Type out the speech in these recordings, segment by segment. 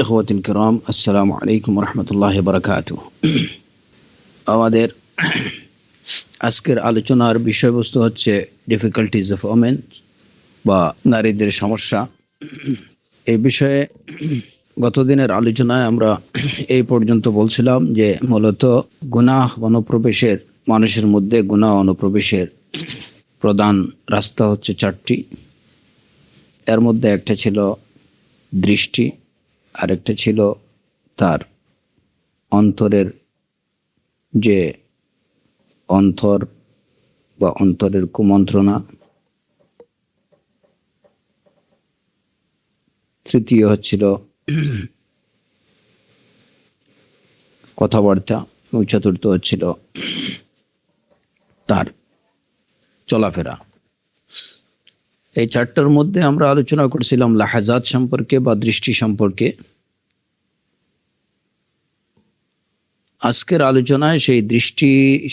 ইখওয়াতুল কিরাম, আসসালামু আলাইকুম ওয়া বারাকাতুহু। আমাদের আজকের আলোচনার বিষয়বস্তু হচ্ছে ডিফিকাল্টিজ অফ ওমেন বা নারীদের সমস্যা। এই বিষয়ে গতদিনের আলোচনায় আমরা এই পর্যন্ত বলছিলাম যে মূলত গুনাহ অনুপ্রবেশের, মানুষের মধ্যে গুনাহ অনুপ্রবেশের প্রধান রাস্তা হচ্ছে চারটি। এর মধ্যে একটা ছিল দৃষ্টি, আরেকটা ছিল তার অন্তরের যে অন্তর বা অন্তরের কুমন্ত্রণা, তৃতীয় হচ্ছিল কথাবার্তা এবং চতুর্থ হচ্ছিল তার চলাফেরা। এই চারটার মধ্যে আমরা আলোচনা করছিলাম লাহাজাত সম্পর্কে বা দৃষ্টি সম্পর্কে। আজকের আলোচনায় সেই দৃষ্টি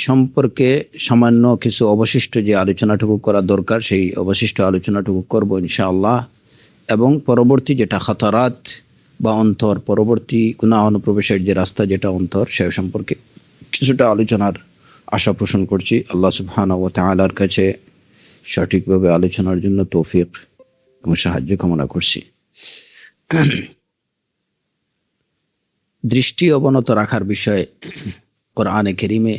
সম্পর্কে সামান্য কিছু অবশিষ্ট যে আলোচনাটুকু করা দরকার, সেই অবশিষ্ট আলোচনাটুকু করব ইনশাআল্লাহ। এবং পরবর্তী যেটা খাতারাত বা অন্তর, পরবর্তী গুনাহ অনুপ্রবেশের যে রাস্তা যেটা অন্তর, সে সম্পর্কে কিছুটা আলোচনার আশা পোষণ করছি। আল্লাহ সুবহানাহু ওয়া তাআলার কাছে সঠিকভাবে আলোচনার জন্য তৌফিক এবং সাহায্য কামনা করছি। দৃষ্টি অবনত রাখার বিষয়ে কোরআনে কারীমে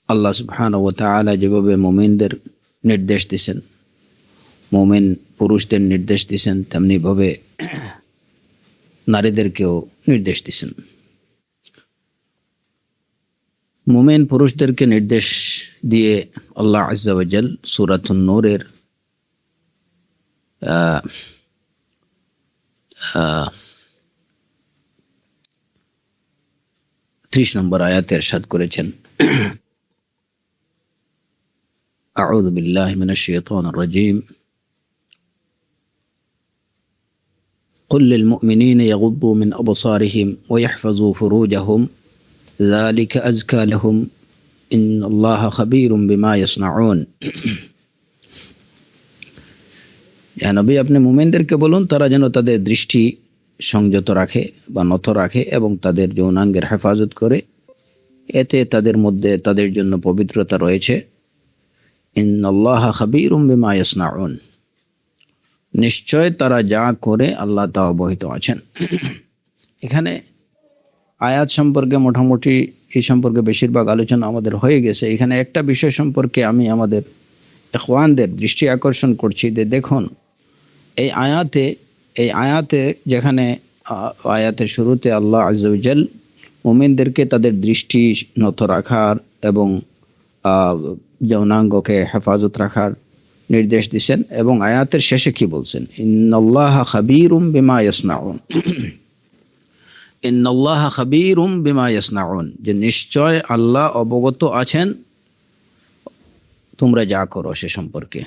আল্লাহ সুবহানাহু ওয়া তাআলা যেভাবে মুমিনদের নির্দেশ দিয়েছেন, মুমিন পুরুষদের নির্দেশ দিয়েছেন, তেমনিভাবে নারীদেরকেও নির্দেশ দিয়েছেন। মুমিন পুরুষদেরকে নির্দেশ দিয়ে আল্লাহ আযজা ওয়া জাল সূরাতুন নূরের 30 নম্বর আয়াতে ইরশাদ করেছেন, আউযু বিল্লাহি মিনাশ শাইতানির রাজীম, قل للمؤمنين يغضوا من أبصارهم ويحفظوا فروجهم ذلك أزكى لهم إن الله خبير بما يصنعون। নবী, আপনি মুমিনদেরকে বলুন তারা যেন তাদের দৃষ্টি সংযত রাখে বা নত রাখে এবং তাদের যৌনাঙ্গের হেফাজত করে, এতে তাদের মধ্যে তাদের জন্য পবিত্রতা রয়েছে। ইন্নাল্লাহা খাবীরুম বিমা ইয়াসনাউন, নিশ্চয় তারা যা করে আল্লাহ তা অবহিত আছেন। এখানে আয়াত সম্পর্কে মোটামুটি এই সম্পর্কে বেশিরভাগ আলোচনা আমাদের হয়ে গেছে। এখানে একটা বিষয় সম্পর্কে আমি আমাদের ইখওয়ানদের দৃষ্টি আকর্ষণ করছি যে দেখুন, এই আয়াতে যেখানে আয়াতের শুরুতে আল্লাহ আযজা ওয়া জাল মুমিনদেরকে তাদের দৃষ্টি নত রাখার এবং যৌনাঙ্গকে হেফাজত রাখার নির্দেশ দিয়েছেন, এবং আয়াতের শেষে কি বলছেন, ইন্নাল্লাহা খাবীরুম বিমা ইয়াসনাউন, ইন্নাল্লাহা খাবীরুম বিমা ইয়াসনাউন, যে নিশ্চয় আল্লাহ অবগত আছেন তোমরা যা করো সে সম্পর্কে।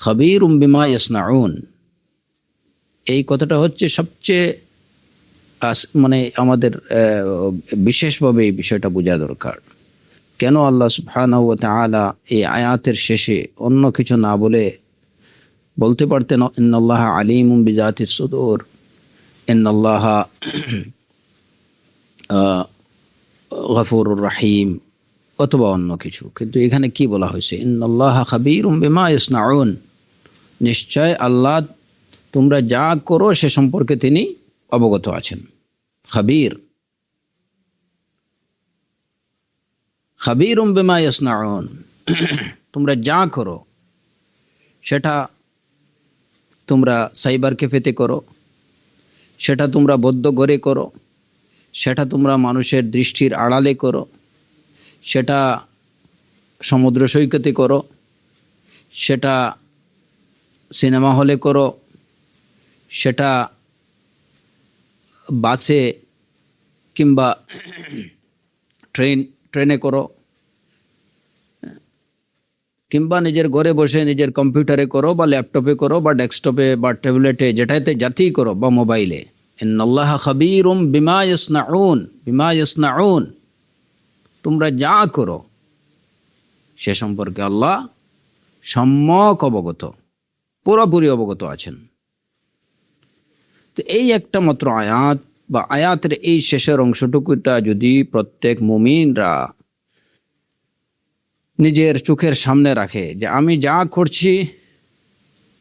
খাবীরুম বিমা ইয়াসনাউন, এই কথাটা হচ্ছে সবচেয়ে মানে আমাদের বিশেষভাবে এই বিষয়টা বোঝা দরকার। কেন আল্লাহ সুবহানাহু ওয়া তাআলা এই আয়াতের শেষে অন্য কিছু না বলে বলতে পারতেন ইন্নাল্লাহা আলিমুম বিজাতিস সুদূর, ইন্নাল্লাহা গফুরুর রহিম, অথবা অন্য কিছু, কিন্তু এখানে কি বলা হয়েছে, ইন্নাল্লাহা খাবীরুম বিমা ইয়াসনাউন, নিশ্চয় আল্লাহ তোমরা যা করো সে সম্পর্কে তিনি অবগত আছেন। খাবীর, খাবীরুম বিমা ইয়াসনাউন, তোমরা যা করো, সেটা তোমরা সাইবার ক্যাফেতে করো, সেটা তোমরা বদ্ধ ঘরে করো, সেটা তোমরা মানুষের দৃষ্টির আড়ালে করো, সেটা সমুদ্র সৈকতে করো, সেটা সিনেমা হলে করো, সেটা বাসে কিংবা ট্রেনে করো, কিংবা নিজের ঘরে বসে নিজের কম্পিউটারে করো বা ল্যাপটপে করো বা ডেস্কটপে বা ট্যাবলেটে, যেটাতে যাতেই করো, বা মোবাইলে। ইন্নাল্লাহা খাবীরুম বিমা ইয়াসনাউন, বিমা ইয়াসনাউন, তোমরা যা করো সে সম্পর্কে আল্লাহ সম্যক অবগত, পুরোপুরি অবগত আছেন। তো এই একটা মাত্র আয়াত বা আয়াতের এই শেষের অংশটুকুটা যদি প্রত্যেক মুমিনরা নিজের চোখের সামনে রাখে যে আমি যা করছি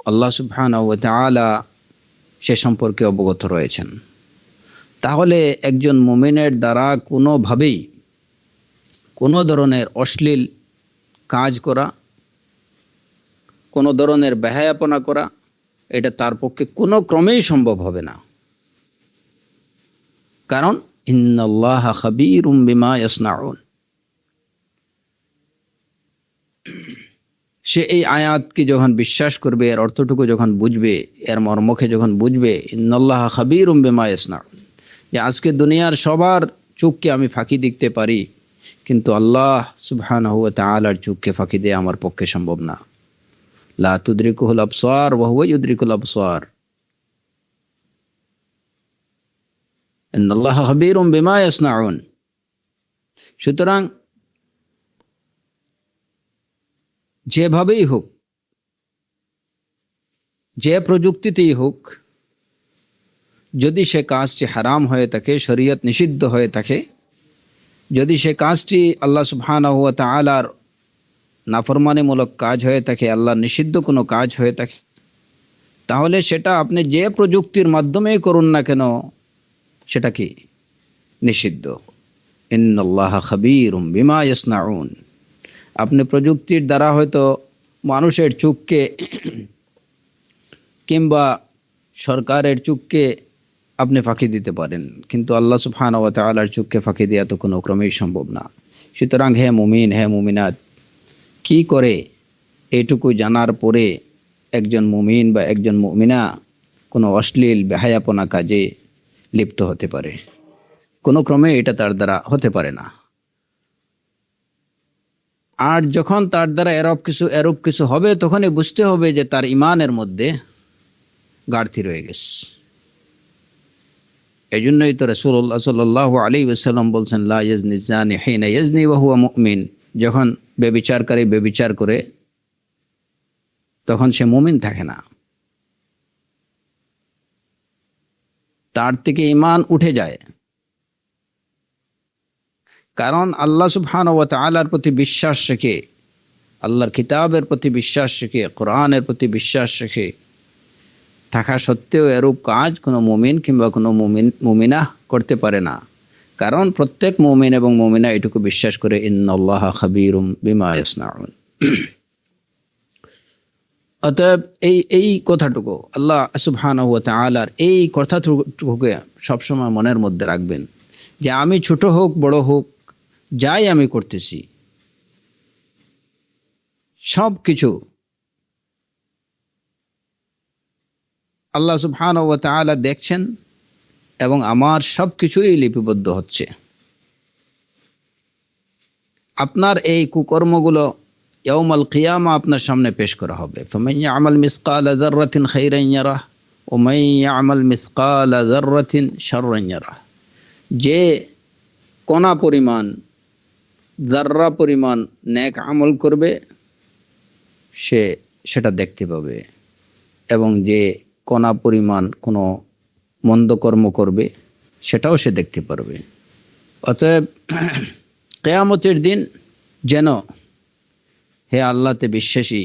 আল্লাহ সুবহানাহু ওয়া তাআলা সে সম্পর্কে অবগত রয়েছেন, তাহলে একজন মুমিনের দ্বারা কোনোভাবেই কোনো ধরনের অশ্লীল কাজ করা, কোনো ধরনের বেহায়াপনা করা, এটা তার পক্ষে কোনো ক্রমেই সম্ভব হবে না। কারণ ইন্নাল্লাহা খাবীরুম বিমা ইয়াসনাউন, সে এই আয়াতকে যখন বিশ্বাস করবে, এর অর্থটুকু যখন বুঝবে, এর মর্মকে যখন বুঝবে, ইন্নাল্লাহা খাবীরুম বিমা ইয়াসনাউন, যে আজকে দুনিয়ার সবার চোখকে আমি ফাঁকি দিতে পারি, কিন্তু আল্লাহ সুবহানাহু ওয়া তাআলার চোখকে ফাঁকি দেয়া আমার পক্ষে সম্ভব না। লা তুদরিকুহুল আবসার ওয়া হুয়া ইউদরিকুল আবসার, ইন্নাল্লাহা খাবীরুম বিমা ইয়াসনাউন। সুতরাং যেভাবেই হোক, যে প্রযুক্তিতেই হোক, যদি সে কাজটি হারাম হয়ে থাকে, শরীয়ত নিষিদ্ধ হয়ে থাকে, যদি সে কাজটি আল্লাহ সুবহানাহু ওয়া তাআলার নাফরমানিমূলক কাজ হয়ে থাকে, আল্লাহ নিষিদ্ধ কোনো কাজ হয়ে থাকে, তাহলে সেটা আপনি যে প্রযুক্তির মাধ্যমেই করুন না কেন, সেটা কি নিষিদ্ধ। ইন্নাল্লাহা খাবীরুম বিমা ইয়াসনাউন। আপনি প্রযুক্তির দ্বারা হয়তো মানুষের চোখকে কিংবা সরকারের চোখকে আপনি ফাঁকি দিতে পারেন, কিন্তু আল্লাহ সুবহানাহু ওয়া তাআলার চোখকে ফাঁকি দেওয়া তো কোনো ক্রমেই সম্ভব না। সুতরাং হে মুমিন, হে মুমিনাত, কি করে এইটুকু জানার পরে একজন মুমিন বা একজন মুমিনা কোনো অশ্লীল বেহায়াপনা কাজে লিপ্ত হতে পারে? কোনো ক্রমে এটা তার দ্বারা হতে পারে না। আর যখন তার দ্বারা এরূপ কিছু হবে, তখনই বুঝতে হবে যে তার ইমানের মধ্যে ঘাটতি রয়ে গেছে। এই জন্যই তো রাসূলুল্লাহ সাল্লাল্লাহু আলাইহি ওয়াসাল্লাম বলছেন, লা ইয়াজনি জানি হিনা ইয়াজনি ওয়া হুয়া মুমিন। যখন ব্যভিচারকারী ব্যভিচার করে, তখন সে মুমিন থাকে না, তার থেকে ঈমান উঠে যায়। কারণ আল্লাহ সুবহানাহু ওয়া তাআলার প্রতি বিশ্বাস রেখে, আল্লাহর কিতাবের প্রতি বিশ্বাস রেখে, কোরআনের প্রতি বিশ্বাস রেখে থাকা সত্ত্বেও এরূপ কাজ কোনো মুমিন কিংবা কোনো মুমিনা করতে পারে না। কারণ প্রত্যেক মুমিন এবং মুমিনা এটুকু বিশ্বাস করে, ইন্নাল্লাহা খাবীরুম বিমা ইয়াসনাউন। অতএব এই কথাটুকু আল্লাহ সুবহানাহু ওয়া তাআলার এই কথাটুকুকে সবসময় মনের মধ্যে রাখবেন, যে আমি ছোট হোক বড় হোক, যাই আমি করতেছি, সব কিছু আল্লাহ সুবহানাহু ওয়া তাআলা দেখছেন এবং আমার সব কিছুই লিপিবদ্ধ হচ্ছে। আপনার এই কুকর্মগুলো ইয়াউমাল কিয়ামা আপনার সামনে পেশ করা হবে। ফামান ইয়ামাল মিসকালা যাররাতিন খাইরান ইয়ারাহ ওয়া মান ইয়ামাল মিসকালা যাররাতিন শাররান ইয়ারাহ। যে কণা পরিমাণ, যাররা পরিমাণ নেক আমল করবে, সে সেটা দেখতে পাবে, এবং যে কণা পরিমাণ কোনো মন্দ কর্ম করবে, সেটাও সে দেখতে পারবে। অতএব কিয়ামতের দিন যেন, হে আল্লাহতে বিশ্বাসী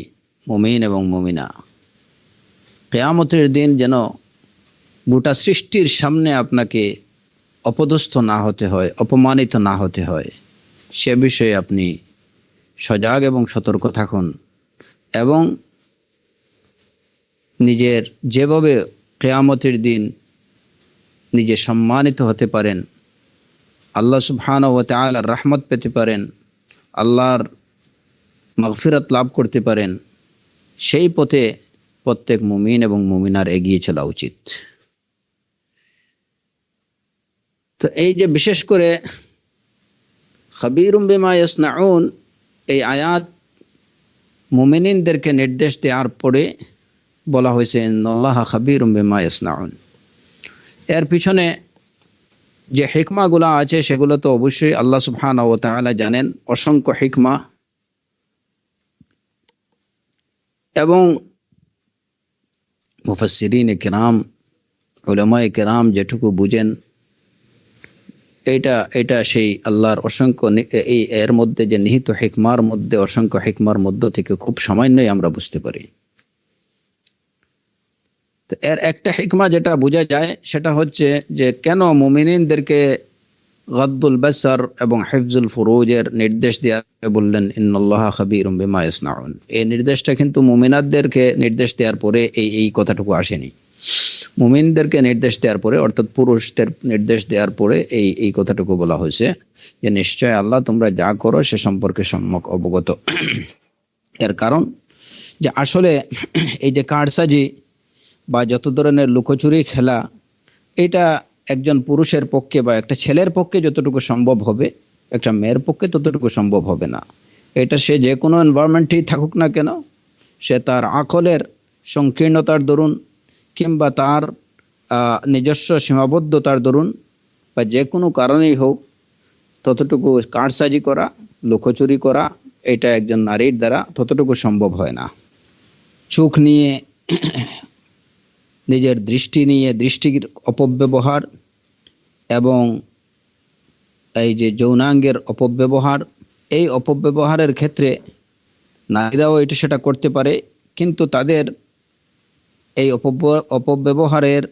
মুমিন এবং মুমিনা, কিয়ামতের দিন যেন গোটা সৃষ্টির সামনে আপনাকে অপদস্থ না হতে হয়, অপমানিত না হতে হয়, সে বিষয়ে আপনি সজাগ এবং সতর্ক থাকুন। এবং নিজের যেভাবে কিয়ামতের দিন নিজে সম্মানিত হতে পারেন, আল্লাহ সুবহানাহু ওয়া তাআলার রহমত পেতে পারেন, আল্লাহর মাগফিরাত লাভ করতে পারেন, সেই পথে প্রত্যেক মুমিন এবং মুমিনার এগিয়ে চলা উচিত। তো এই যে বিশেষ করে খাবীরুম বিমা ইয়াসনাউন, এই আয়াত মুমিনদেরকে নির্দেশ দেওয়ার পরে বলা হয়েছে ইন্নাল্লাহা খাবীরুম বিমা ইয়াসনাউন। এর পিছনে যে হিকমাগুলো আছে সেগুলো তো অবশ্যই আল্লাহ সুবহানাহু ওয়া তাআলা জানেন, অসংখ্য হিকমা। এবং মুফাসসিরিন কিরাম উলামায়ে কেরাম যেটুকু বুঝেন, এটা সেই আল্লাহর অসংখ্য এর মধ্যে যে নিহিত হিকমার মধ্যে, অসংখ্য হিকমার মধ্য থেকে খুব সামান্যই আমরা বুঝতে পারি। তো এর একটা হিকমা যেটা বোঝা যায় সেটা হচ্ছে যে কেন মুমিনদেরকে গদ্দুল বাসার এবং হিফজুল ফুরুজের নির্দেশ দেওয়া বললেন, ইন্নাল্লাহা খাবীরুম বিমা ইয়াসনাউন। এই নির্দেশটা কিন্তু মুমিনাতদেরকে নির্দেশ দেওয়ার পরে এই কথাটুকু আসেনি। মুমিনদেরকে নির্দেশ দেওয়ার পরে, অর্থাৎ পুরুষদের নির্দেশ দেওয়ার পরে এই কথাটুকু বলা হয়েছে যে নিশ্চয় আল্লাহ তোমরা যা করো সে সম্পর্কে সম্যক অবগত। এর কারণ যে আসলে এই যে কারসাজি বা যত ধরনের লুকোচুরি খেলা, এটা একজন পুরুষের পক্ষে বা একটা ছেলের পক্ষে যতটুকু সম্ভব হবে, একটা মেয়ের পক্ষে ততটুকু সম্ভব হবে না। এটা সে যে কোনো এনভায়রনমেন্টেই থাকুক না কেন, সে তার আকলের সংকীর্ণতার দরুন কিংবা তার নিজস্ব সীমাবদ্ধতার দরুন বা যে কোনো কারণেই হোক, ততটুকু কারসাজি করা, লুকোচুরি করা, এটা একজন নারীর দ্বারা ততটুকু সম্ভব হয় না। চোখ নিয়ে, নিজের দৃষ্টি নিয়ে দৃষ্টির অপব্যবহার এবং এই যে যৌনাঙ্গের অপব্যবহার, এই অপব্যবহারের ক্ষেত্রে নারীরাও এটা সেটা করতে পারে, কিন্তু তাদের এই অপব্যবহারের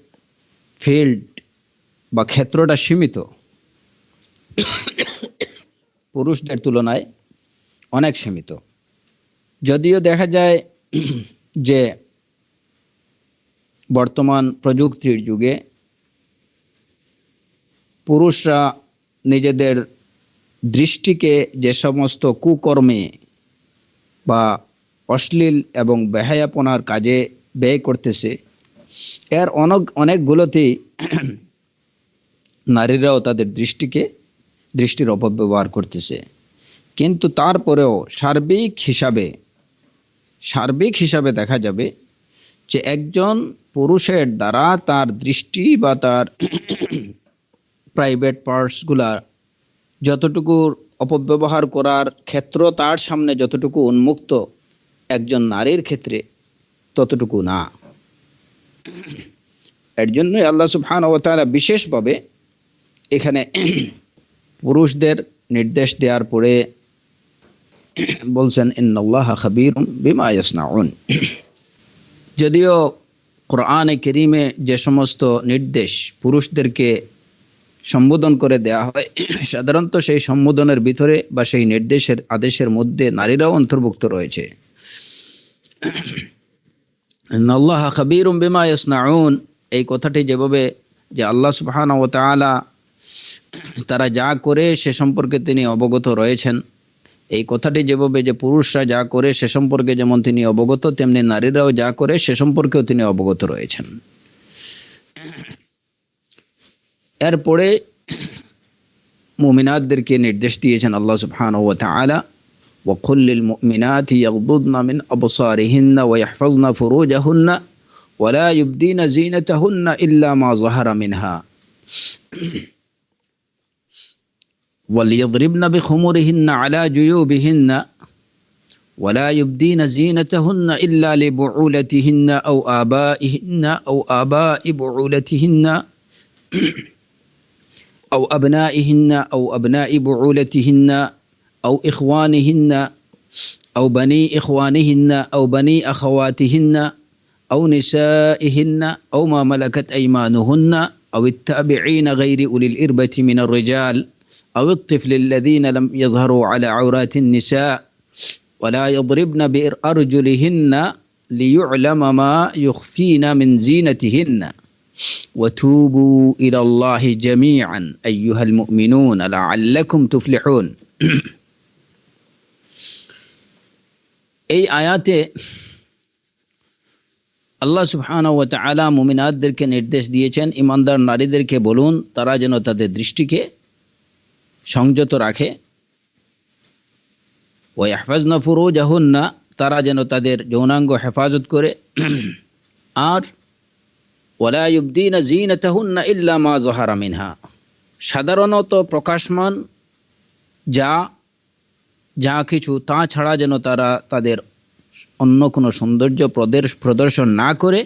ফিল্ড বা ক্ষেত্রটা সীমিত, পুরুষদের তুলনায় অনেক সীমিত। যদিও দেখা যায় যে বর্তমান প্রযুক্তির যুগে পুরুষরা নিজেদের দৃষ্টিকে যে সমস্ত কুকর্মে বা অশ্লীল এবং বেহায়াপনার কাজে ব্যয় করতেছে, এর অনেকগুলোতেই নারীরাও তাদের দৃষ্টির অপব্যবহার করতেছে। কিন্তু তারপরেও সার্বিক হিসাবে দেখা যাবে যে একজন পুরুষের দ্বারা তার দৃষ্টি বা তার প্রাইভেট পার্টসগুলা যতটুকু অপব্যবহার করার ক্ষেত্র তার সামনে যতটুকু উন্মুক্ত, একজন নারীর ক্ষেত্রে ততটুকু না। এর জন্যই আল্লাহ সুবহানাহু ওয়া তাআলা বিশেষভাবে এখানে পুরুষদের নির্দেশ দেওয়ার পরে বলছেন, ইন্নাল্লাহা খাবীরুম বিমা ইয়াসনাউন। যদিও কোরআনে কারীমে যে সমস্ত নির্দেশ পুরুষদেরকে সম্বোধন করে দেয়া হয়, সাধারণত সেই সম্বোধনের ভিতরে বা সেই নির্দেশের আদেশের মধ্যে নারীরাও অন্তর্ভুক্ত রয়েছে। ইন্নাল্লাহা খাবীরুম বিমা ইয়াসনাউন, এই কথাটি যেভাবে যে আল্লাহ সুবহানাহু ওয়া তাআলা তারা যা করে সে সম্পর্কে তিনি অবগত রয়েছেন, এই কথাটি যেভাবে যে পুরুষরা যা করে সে সম্পর্কে যেমন তিনি অবগত, তেমনি নারীরাও যা করে সে সম্পর্কেও তিনি অবগত রয়েছেন। এরপরে মুমিনাতদেরকে নির্দেশ দিয়েছেন আল্লাহ সুবহানাহু ওয়া তাআলা, ওয়াকুল লিল মুমিনাতি ইয়াগদুদনা মিন আবসারিহিন্না ওয়া ইয়াহফাজনা ফুরুজাহুন্না ওয়া লা ইউবদিনা যিনাতাহুন্না ইল্লা মা যাহারা মিনহা ওয়ালিয়াদরিবনা বিখুমুরিহিন্না আলা জুয়ুবিহিন্না ওয়া লা ইউবদিনা যিনাতাহুন্না ইল্লা লিবুউলাতিহিন্না আও আবাই বুউলাতিহিন্না أو أبنائهن أو أبناء بعولتهن أو إخوانهن أو بني إخوانهن أو بني أخواتهن أو نسائهن أو ما ملكت أيمانهن أو التابعين غير أولي الإربة من الرجال أو الطفل الذين لم يظهروا على عورات النساء ولا يضربن بأرجلهن ليعلم ما يخفين من زينتهن وتوبوا إلى الله جميعا أيها المؤمنون لعلكم تفلحون। এই আয়াতে আল্লাহ সুবহানাহু ওয়া তাআলা মুমিনাতদেরকে নির্দেশ দিয়েছেন, ইমানদার নারীদেরকে বলুন তারা যেন তাদের দৃষ্টিকে সংযত রাখে, ওয়া ইয়াহফাজনা ফুরুজাহুন্না, তারা যেন তাদের যৌনাঙ্গ হেফাজত করে, আর ওয়ালা ইউবদিনা যিনাতাহুন্না ইল্লা মা যাহারা মিনহা, সাধারণত প্রকাশমান যা কিছু তা ছাড়া যেন তারা তাদের অন্য কোনো সৌন্দর্য প্রদর্শন না করে।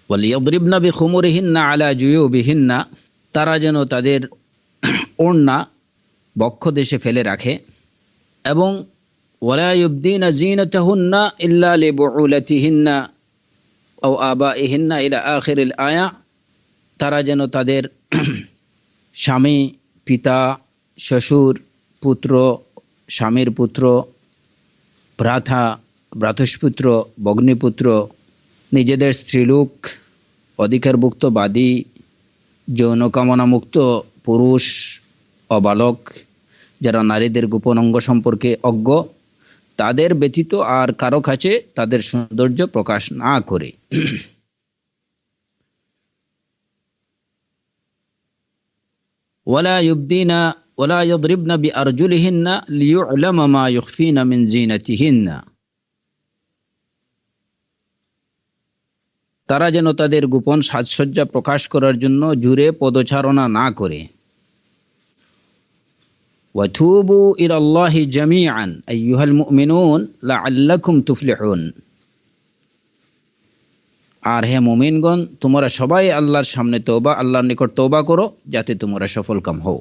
ওয়ালিয়াদরিবনা বিখুমুরিহিন্না আলা জুয়ুবিহিন্না, তারা যেন তাদের ওড়না বক্ষ দেশে ফেলে রাখে। এবং ওয়ালা ইউবদিনা জিনাতাহুন্না ইল্লা লিবুউলাতিহিন্না আও আবাইহিন্না ইলা আখিরিল আয়া, তারা যেন তাদের স্বামী, পিতা, শ্বশুর, পুত্র, স্বামীর পুত্র, ভ্রাতা, ভ্রাতুষ্পুত্র, ভগ্নীপুত্র, নিজেদের স্ত্রীলোক, অধিকারভুক্ত বাদী, যৌন কামনামুক্ত পুরুষ, অবালক, যারা নারীদের গোপন অঙ্গ সম্পর্কে অজ্ঞ, তাদের ব্যতীত আর কারো কাছে তাদের সৌন্দর্য প্রকাশ না করে। ওয়ালা ইউবদিনা ওয়ালা ইয়াদরিবনা বিআরজুলিহিন্না লিয়ু'লামা মা ইউখফিনা মিন জিনাতিহিন্না, তারা যেন তাদের গোপন সাজসজ্জা প্রকাশ করার জন্য জুরে পদচারণা না করে। ওয়াতুবু ইলাল্লাহি জামিআন আইয়ুহাল মুমিনুন লাআল্লাকুম তুফলিহুন, আর হে মুমিনগণ, তোমরা সবাই আল্লাহর সামনে তওবা, আল্লাহর নিকট তওবা করো যাতে তোমরা সফলকাম হও।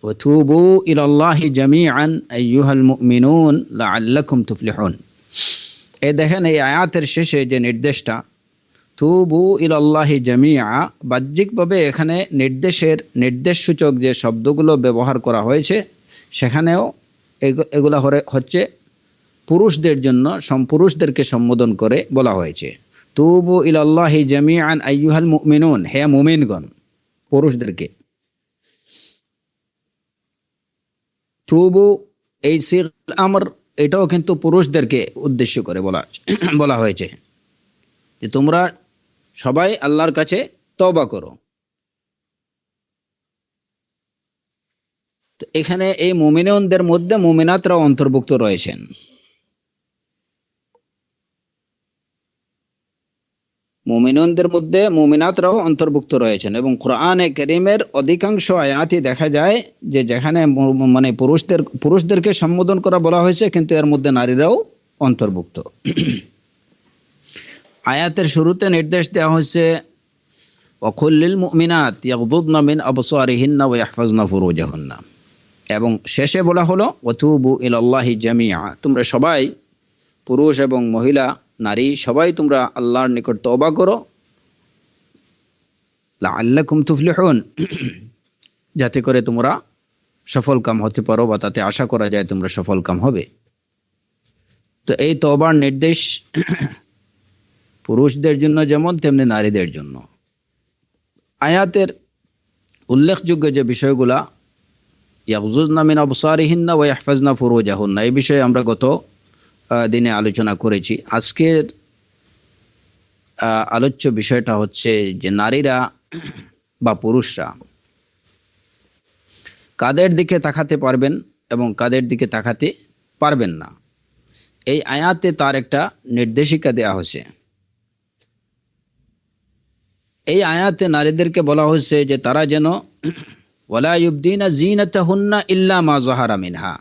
ওয়াতুবু ইলাল্লাহি জামিআন আইয়ুহাল মুমিনুন লাআল্লাকুম তুফলিহুন। এই দেখেন, এই আয়াতের শেষে যে নির্দেশটা তুবু ইলাল্লাহি জামিআ, বাহ্যিকভাবে এখানে নির্দেশসূচক যে শব্দগুলো ব্যবহার করা হয়েছে সেখানেও এগুলো হচ্ছে পুরুষদের জন্য, পুরুষদেরকে সম্বোধন করে বলা হয়েছে। তুবু ইলাল্লাহি জামিআন আইয়ুহাল মুমিনুন, হে মুমিনগণ, পুরুষদেরকে। তুবু এই সিগা আমর, এটাও কিন্তু পুরুষদেরকে উদ্দেশ্য করে বলা হয়েছে যে তোমরা সবাই আল্লাহর কাছে তওবা করো। তো এখানে এই মুমিনদের মধ্যে মুমিনাতরাও অন্তর্ভুক্ত রয়েছেন। মুমিনদের মধ্যে মুমিনাতরাও অন্তর্ভুক্ত রয়েছেন এবং কোরআনে কারীমের অধিকাংশ আয়াতই দেখা যায় যে যেখানে মানে পুরুষদেরকে সম্বোধন করা বলা হয়েছে, কিন্তু এর মধ্যে নারীরাও অন্তর্ভুক্ত। আয়াতের শুরুতে নির্দেশ দেওয়া হয়েছে ওয়াকুল লিল মুমিনাত ইয়াগদুদনা মিন আবসারিহিন্না ওয়া ইয়াহফাজনা ফুরুজাহুন্না, এবং শেষে বলা হলো ওয়াতুবু ইলাল্লাহি জামিআ, তোমরা সবাই, পুরুষ এবং মহিলা, নারী, সবাই তোমরা আল্লাহর নিকট তওবা করো লাআল্লাকুম তুফলিহুন, যাতে করে তোমরা সফলকাম হতে পারো, বা তাতে আশা করা যায় তোমরা সফলকাম হবে। তো এই তওবার নির্দেশ পুরুষদের জন্য যেমন তেমনি নারীদের জন্য। আয়াতের উল্লেখযোগ্য যে বিষয়গুলা, ইয়াগযুযনা মিন আবসারিহিন্না ওয়া ইয়াহফাজনা ফুরুজাহুন্না, এই বিষয়ে আমরা গত দিনে আলোচনা করেছি। আজকের আলোচ্য বিষয়টা হচ্ছে যে নারীরা বা পুরুষরা কাদের দিকে তাকাতে পারবেন এবং কাদের দিকে তাকাতে পারবেন না। এই আয়াতে তার একটা নির্দেশিকা দেয়া হয়েছে। এই আয়াতে নারীদেরকে বলা হয়েছে যে তারা যেন ওয়ালা ইউবদিনা জিনাতাহুন্না ইল্লা মা যাহারা মিনহা।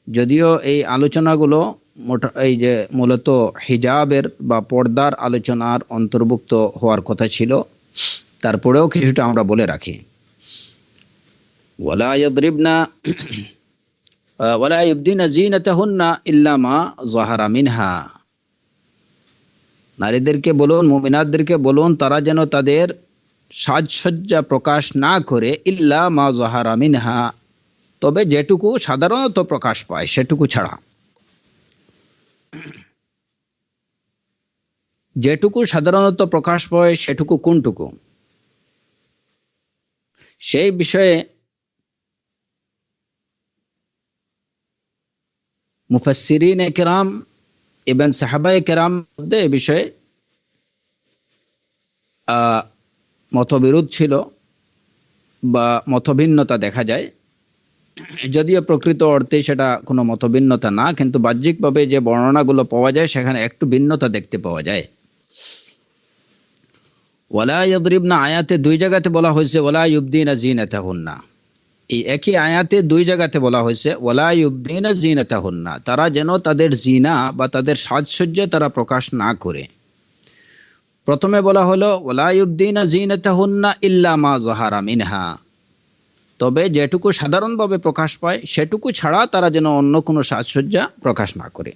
যদিও এই আলোচনাগুলো এই যে মূলত হিজাবের বা পর্দার আলোচনার অন্তর্ভুক্ত হওয়ার কথা ছিল, তারপরেও কিছুটা আমরা বলে রাখি। ওয়ালা ইয়াদরিবনা ওয়ালা ইউবদিনা জিনাতাহুন্না ইল্লা মা যাহারা মিনহা, নারীদেরকে বলুন, মুমিনাতদেরকে বলুন, তারা যেন তাদের সাজসজ্জা প্রকাশ না করে ইল্লা মা যাহারা মিনহা, তবে যেটুকু সাধারণত প্রকাশ পায় সেটুকু ছাড়া। যেটুকু সাধারণত প্রকাশ পায় সেটুকু কোনটুকু, সেই বিষয়ে মুফাসসিরিন কিরাম এবং সাহাবায়ে কেরাম মধ্যে এ বিষয়ে মতবিরোধ ছিল বা মতভিন্নতা দেখা যায়। যদিও প্রকৃত অর্থে সেটা কোনো মতভিন্নতা না, কিন্তু বাহ্যিকভাবে যে বর্ণনাগুলো পাওয়া যায় সেখানে একটু ভিন্নতা দেখতে পাওয়া যায়। ওয়ালা ইয়াদরিবনা আয়াতে দুই জায়গাতে বলা হয়েছে ওয়ালা ইউবদিনা জিনাতাহুন্না, এই একই আয়াতে দুই জায়গাতে বলা হয়েছে ওয়ালা ইউবদিনা জিনাতাহুন্না, তারা যেন তাদের জিনা বা তাদের সাজসজ্জা তারা প্রকাশ না করে। প্রথমে বলা হলো ওয়ালা ইউবদিনা জিনাতাহুন্না ইল্লা মা যাহারা মিনহা, তবে যেটুকু সাধারণভাবে প্রকাশ পায় সেটুকু ছাড়া তারা যেন অন্য কোনো সাজসজ্জা প্রকাশ না করে।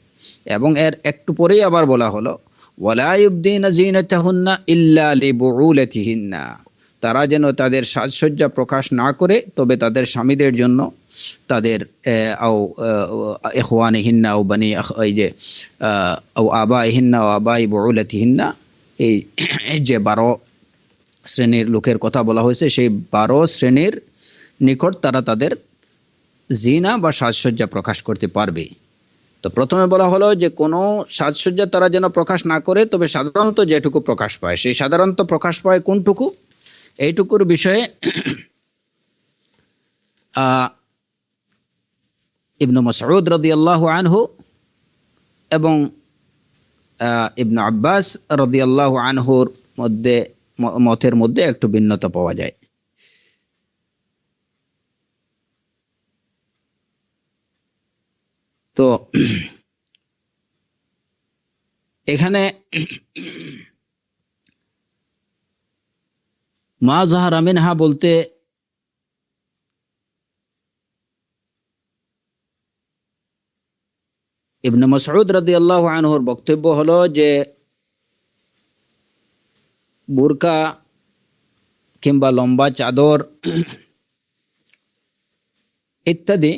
এবং এর একটু পরেই আবার বলা হলো ওয়ালা ইউবদিনা জিনাতাহুন্না ইল্লা লিবুউলাতিহিন্না, তারা যেন তাদের সাজসজ্জা প্রকাশ না করে তবে তাদের স্বামীদের জন্য, তাদের আও ইখওয়ানিহিন্না ও বানি এই যে ও আবাইহিন্না ও আবাই বুউলাতিহিন্না, এই যে 12 শ্রেণীর লোকের কথা বলা হয়েছে সেই 12 শ্রেণীর নিকট তারা তাদের জিনা বা সাজসজ্জা প্রকাশ করতে পারবে। তো প্রথমে বলা হলো যে কোনো সাজসজ্জা তারা যেন প্রকাশ না করে, তবে সাধারণত যেটুকু প্রকাশ পায়, সেই সাধারণত প্রকাশ পায় কোনটুকু, এইটুকুর বিষয়ে ইবনু মাসউদ রাদিয়াল্লাহু আনহু এবং ইবনু আব্বাস রাদিয়াল্লাহু আনহুর মতের মধ্যে একটু ভিন্নতা পাওয়া যায়। তো এখানে মা যাহারা মিনহা বলতে ইবনে মাসউদ রাদিয়াল্লাহু আনহুর বক্তব্য হলো যে বুরকা কিংবা লম্বা চাদর ইত্যাদি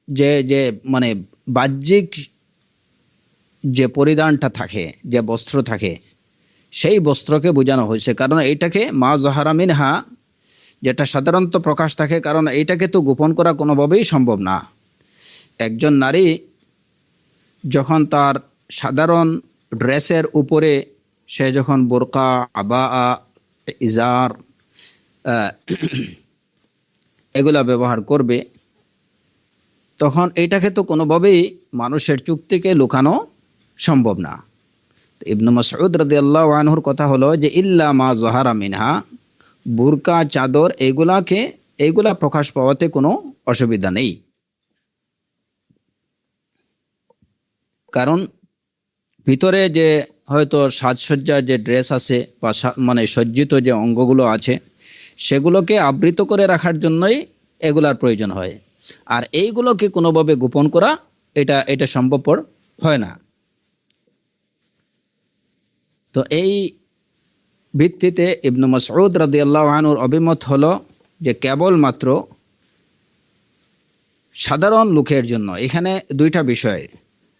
যে যে মানে বাহ্যিক যে পরিধানটা থাকে, যে বস্ত্র থাকে, সেই বস্ত্রকে বোঝানো হয়েছে। কারণ এইটাকে মা যাহারা মিনহা, যেটা সাধারণত প্রকাশ থাকে, কারণ এইটাকে তো গোপন করা কোনোভাবেই সম্ভব না। একজন নারী যখন তার সাধারণ ড্রেসের উপরে সে যখন বোরকা, আবা, ইজার এগুলা ব্যবহার করবে, তখন এইটাকে তো কোনোভাবেই মানুষের চোখ থেকে লুকানো সম্ভব না। ইবনে মাসউদ রাদিয়াল্লাহু আনহুর কথা হলো যে ইল্লা মা যাহারা মিনহা, বুরকা, চাদর এইগুলা প্রকাশ পাওয়াতে কোনো অসুবিধা নেই। কারণ ভিতরে যে হয়তো সাজসজ্জার যে ড্রেস আছে বা মানে সজ্জিত যে অঙ্গগুলো আছে সেগুলোকে আবৃত করে রাখার জন্যই এগুলার প্রয়োজন হয়। আর এইগুলোকে কোনোভাবে গোপন করা এটা সম্ভবপর হয় না। তো এই ভিত্তিতে ইবনে মাসউদ রাদিয়াল্লাহু আনহুর অভিমত হলো যে কেবলমাত্র সাধারণ লোকের জন্য এখানে দুইটা বিষয়,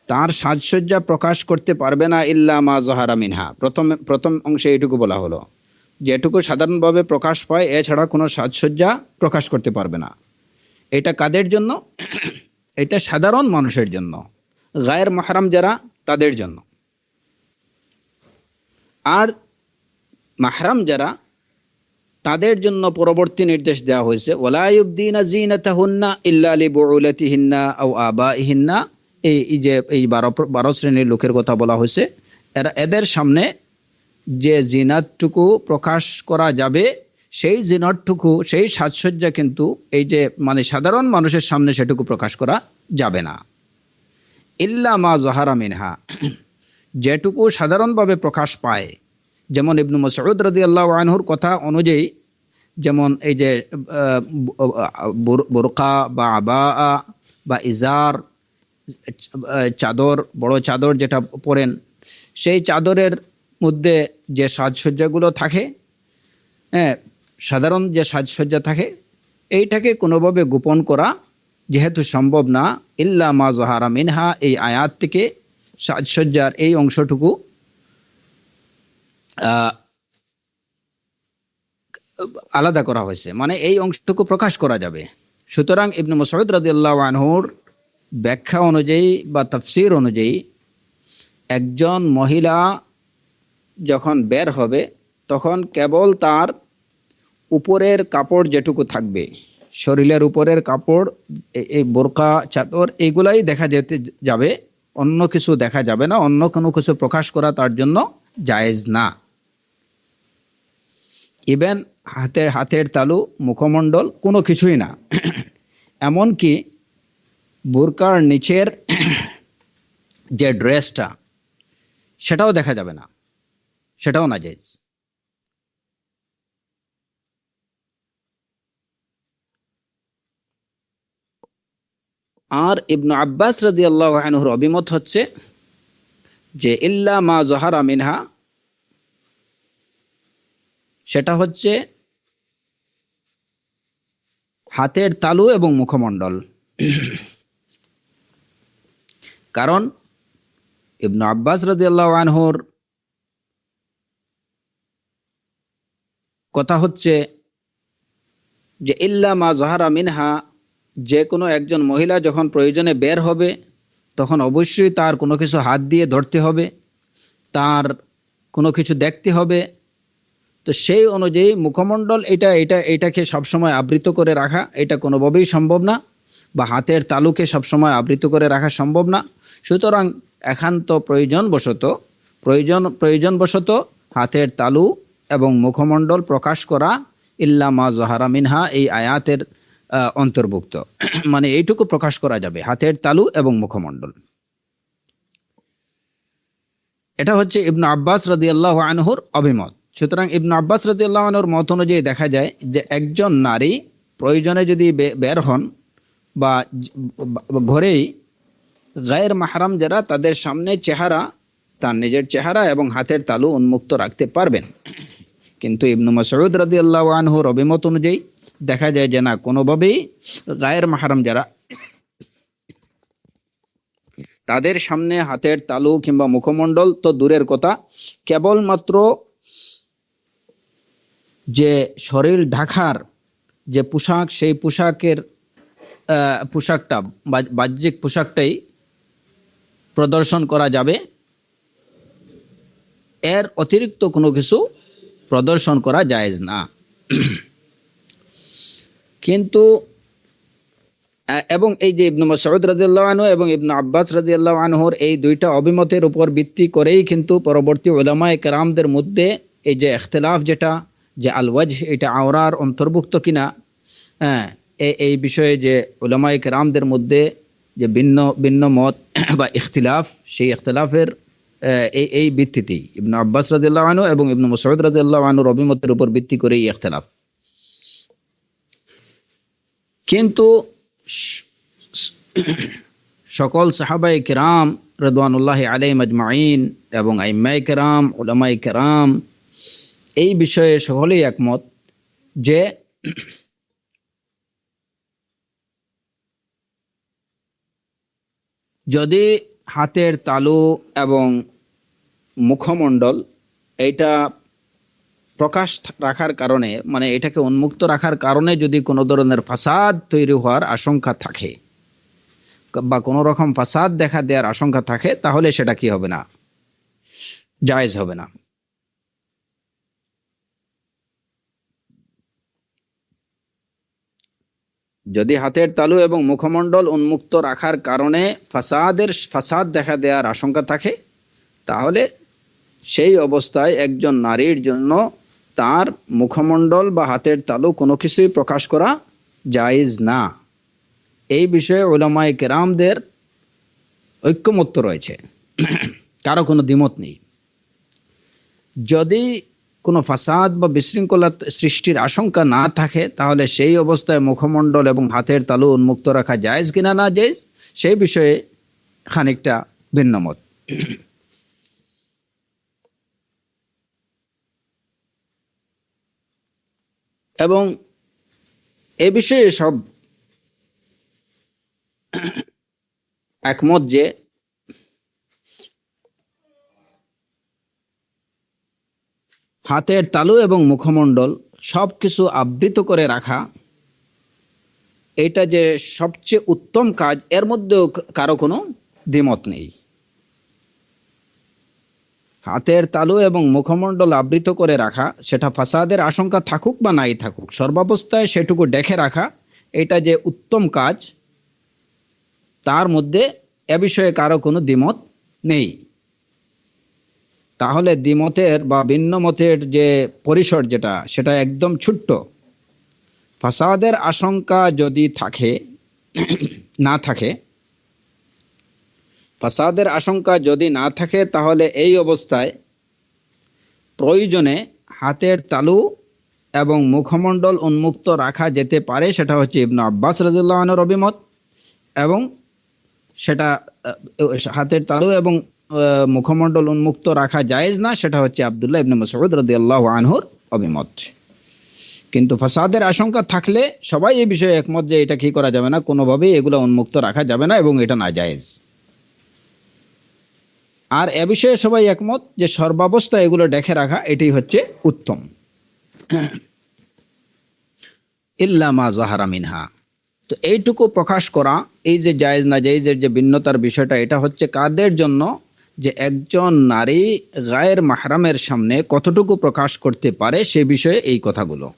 তার সাজসজ্জা প্রকাশ করতে পারবে না ইল্লা মা যাহারা মিনহা। প্রথম অংশে এইটুকু বলা হলো, যেটুকু সাধারণভাবে প্রকাশ পায় এছাড়া কোনো সাজসজ্জা প্রকাশ করতে পারবে না। এটা কাদের জন্য? এটা সাধারণ মানুষের জন্য, গায়ের মাহরাম যারা তাদের জন্য। আর মাহরাম যারা তাদের জন্য পরবর্তী নির্দেশ দেওয়া হয়েছে ওয়ালা ইউবদিনা জিনাতাহুন্না ইল্লা লিবুউলাতিহিন্না আও আবাইহিন্না। এই যে এই 12 শ্রেণীর লোকের কথা বলা হয়েছে, এদের সামনে যে জিনাতটুকু প্রকাশ করা যাবে সেই জিনাতটুকু, সেই সাজসজ্জা কিন্তু এই যে মানে সাধারণ মানুষের সামনে সেটুকু প্রকাশ করা যাবে না। ইল্লা মা যাহারা মিনহা, যেটুকু সাধারণভাবে প্রকাশ পায়। যেমন ইবনে মাসউদ রাদিয়াল্লাহু আনহুর কথা অনুযায়ী, যেমন এই যে বোরকা বা আবা বা ইজার, চাদর, বড় চাদর যেটা পরেন, সেই চাদরের মধ্যে যে সাজসজ্জাগুলো থাকে, হ্যাঁ, সাধারণ যে সাজসজ্জা থাকে, এইটাকে কোনোভাবে গোপন করা যেহেতু সম্ভব না, ইল্লা মা যাহারা মিনহা এই আয়াত থেকে সাজসজ্জার এই অংশটুকু আলাদা করা হয়েছে, মানে এই অংশটুকু প্রকাশ করা যাবে। সুতরাং ইবনে মাসউদ রাদিয়াল্লাহু আনহুর ব্যাখ্যা অনুযায়ী বা তাফসীর অনুযায়ী একজন মহিলা যখন বের হবে তখন কেবল তার উপরের কাপড় যেটুকু থাকবে, শরীরের উপরের কাপড়, এই বোরকা, চাদর, এইগুলাই দেখা যেতে যাবে, অন্য কিছু দেখা যাবে না। অন্য কোনো কিছু প্রকাশ করা তার জন্য জায়েজ না। ইভেন হাতের তালু, মুখমণ্ডল, কোনো কিছুই না। এমনকি বোরকার নিচের যে ড্রেসটা সেটাও দেখা যাবে না, সেটাও নাজায়েজ। আর ইবনু আব্বাস রাদিয়াল্লাহু আনহুর অভিমত হচ্ছে যে ইল্লা মা যাহারা মিনহা, সেটা হচ্ছে হাতের তালু এবং মুখমণ্ডল। কারণ ইবনু আব্বাস রাদিয়াল্লাহু আনহুর কথা হচ্ছে যে ইল্লা মা যাহারা মিনহা, যে কোনো একজন মহিলা যখন প্রয়োজনে বের হবে তখন অবশ্যই তার কোনো কিছু হাত দিয়ে ধরতে হবে, তার কোনো কিছু দেখতে হবে। তো সেই অনুযায়ী মুখমণ্ডল এটাকে সবসময় আবৃত করে রাখা এটা কোনোভাবেই সম্ভব না, বা হাতের তালুকে সবসময় আবৃত করে রাখা সম্ভব না। সুতরাং একান্ত প্রয়োজনবশত হাতের তালু এবং মুখমণ্ডল প্রকাশ করা ইল্লা মা যাহারা মিনহা এই আয়াতের অন্তর্ভুক্ত। মানে এইটুকু প্রকাশ করা যাবে, হাতের তালু এবং মুখমণ্ডল। এটা হচ্ছে ইবনু আব্বাস রাদিয়াল্লাহু আনহুর অভিমত। সুতরাং ইবনু আব্বাস রাদিয়াল্লাহু আনহুর মত অনুযায়ী দেখা যায় যে একজন নারী প্রয়োজনে যদি বের হন বা ঘরেই গায়ের মাহরাম যারা, তাদের সামনে তার নিজের চেহারা এবং হাতের তালু উন্মুক্ত রাখতে পারবেন। কিন্তু ইবনু মাসউদ রাদিয়াল্লাহু আনহুর অভিমত অনুযায়ী দেখা যায় যে না, কোনোভাবেই গায়ের মাহরাম যারা, তাদের সামনে হাতের তালু কিংবা মুখমণ্ডল তো দূরের কথা, কেবলমাত্র যে শরীর ঢাকার যে পোশাক, সেই পোশাকটা বাহ্যিক পোশাকটাই প্রদর্শন করা যাবে, এর অতিরিক্ত কোনো কিছু প্রদর্শন করা জায়েজ না। কিন্তু এবং এই যে ইবনু মাসউদ রাদিয়াল্লাহু আনহু এবং ইবনু আব্বাস রাদিয়াল্লাহু আনহুর এই দুইটা অভিমতের উপর ভিত্তি করেই কিন্তু পরবর্তী উলামায়ে কেরামদের মধ্যে এই যে ইখতিলাফ, যেটা যে আল ওয়াজহ এটা আওরার অন্তর্ভুক্ত কিনা, এই বিষয়ে যে উলামায়ে কেরামদের মধ্যে যে ভিন্ন মত বা ইখতিলাফ, সেই ইখতিলাফের এই ভিত্তিতেই ইবনু আব্বাস রাদিয়াল্লাহু আনহু এবং ইবনু মাসউদ রাদিয়াল্লাহু আনহুর অভিমতের উপর ভিত্তি করেই ইখতিলাফ। কিন্তু সকল সাহাবায়ে কেরাম রিদওয়ানুল্লাহি আলাইহিম আজমাইন এবং আইম্মায়ে কেরাম, উলামায়ে কেরাম এই বিষয়ে সকলেই একমত যে যদি হাতের তালু এবং মুখমণ্ডল এটা প্রকাশ রাখার কারণে, মানে এটাকে উন্মুক্ত রাখার কারণে যদি কোনো ধরনের ফাসাদ তৈরি হওয়ার আশঙ্কা থাকে বা কোনো রকম ফাসাদ দেখা দেওয়ার আশঙ্কা থাকে, তাহলে সেটা কি হবে না, জায়েজ হবে না। যদি হাতের তালু এবং মুখমণ্ডল উন্মুক্ত রাখার কারণে ফাসাদ দেখা দেওয়ার আশঙ্কা থাকে, তাহলে সেই অবস্থায় একজন নারীর জন্য তার মুখমণ্ডল বা হাতের তালু কোনো কিছুই প্রকাশ করা জায়েজ না। এই বিষয়ে উলামায়ে কেরামদের ঐক্যমত্য রয়েছে, কারো কোনো দ্বিমত নেই। যদি কোনো ফাসাদ বা বিশৃঙ্খলা সৃষ্টির আশঙ্কা না থাকে, তাহলে সেই অবস্থায় মুখমণ্ডল এবং হাতের তালু উন্মুক্ত রাখা জায়েজ কিনা না জায়েজ, সেই বিষয়ে খানিকটা ভিন্ন মত। এবং এ বিষয়ে সব একমত যে হাতের তালু এবং মুখমণ্ডল সব কিছু আবৃত করে রাখা এটা যে সবচেয়ে উত্তম কাজ, এর মধ্যেও কারো কোনো দ্বিমত নেই। হাতের তালু এবং মুখমণ্ডল আবৃত করে রাখা, সেটা ফাসাদের আশঙ্কা থাকুক বা নাই থাকুক, সর্বাবস্থায় সেটুকু দেখে রাখা এটা যে উত্তম কাজ, তার মধ্যে এ বিষয়ে কারো কোনো দ্বিমত নেই। তাহলে দ্বিমতের বা ভিন্ন মতের যে পরিসর সেটা একদম ছোট্ট। ফাসাদের আশঙ্কা যদি থাকে না থাকে, ফাসাদের আশঙ্কা যদি না থাকে, তাহলে এই অবস্থায় প্রয়োজনে হাতের তালু এবং মুখমণ্ডল উন্মুক্ত রাখা যেতে পারে। সেটা হচ্ছে ইবনে আব্বাস রাদিয়াল্লাহু আনহুর অভিমত। এবং সেটা হাতের তালু এবং মুখমণ্ডল উন্মুক্ত রাখা জায়েজ না, সেটা হচ্ছে আব্দুল্লাহ ইবনে মাসউদ রাদিয়াল্লাহু আনহুর অভিমত। কিন্তু ফাসাদের আশঙ্কা থাকলে সবাই এই বিষয়ে একমত যে এটা কি করা যাবে না, কোনোভাবেই এগুলো উন্মুক্ত রাখা যাবে না এবং এটা নাজায়েজ। আর এ বিষয়ে সবাই একমত যে সর্বাবস্থা এগুলো দেখে রাখা এটাই হচ্ছে উত্তম। ইল্লা মা যাহারা মিনহা, তো এইটুকু প্রকাশ করা, এই যে জায়েজ না জায়েজের যে ভিন্নতার বিষয়টা, এটা হচ্ছে কাদের জন্য, যে একজন নারী গায়ের মাহরামের সামনে কতটুকু প্রকাশ করতে পারে সে বিষয়ে এই কথাগুলো।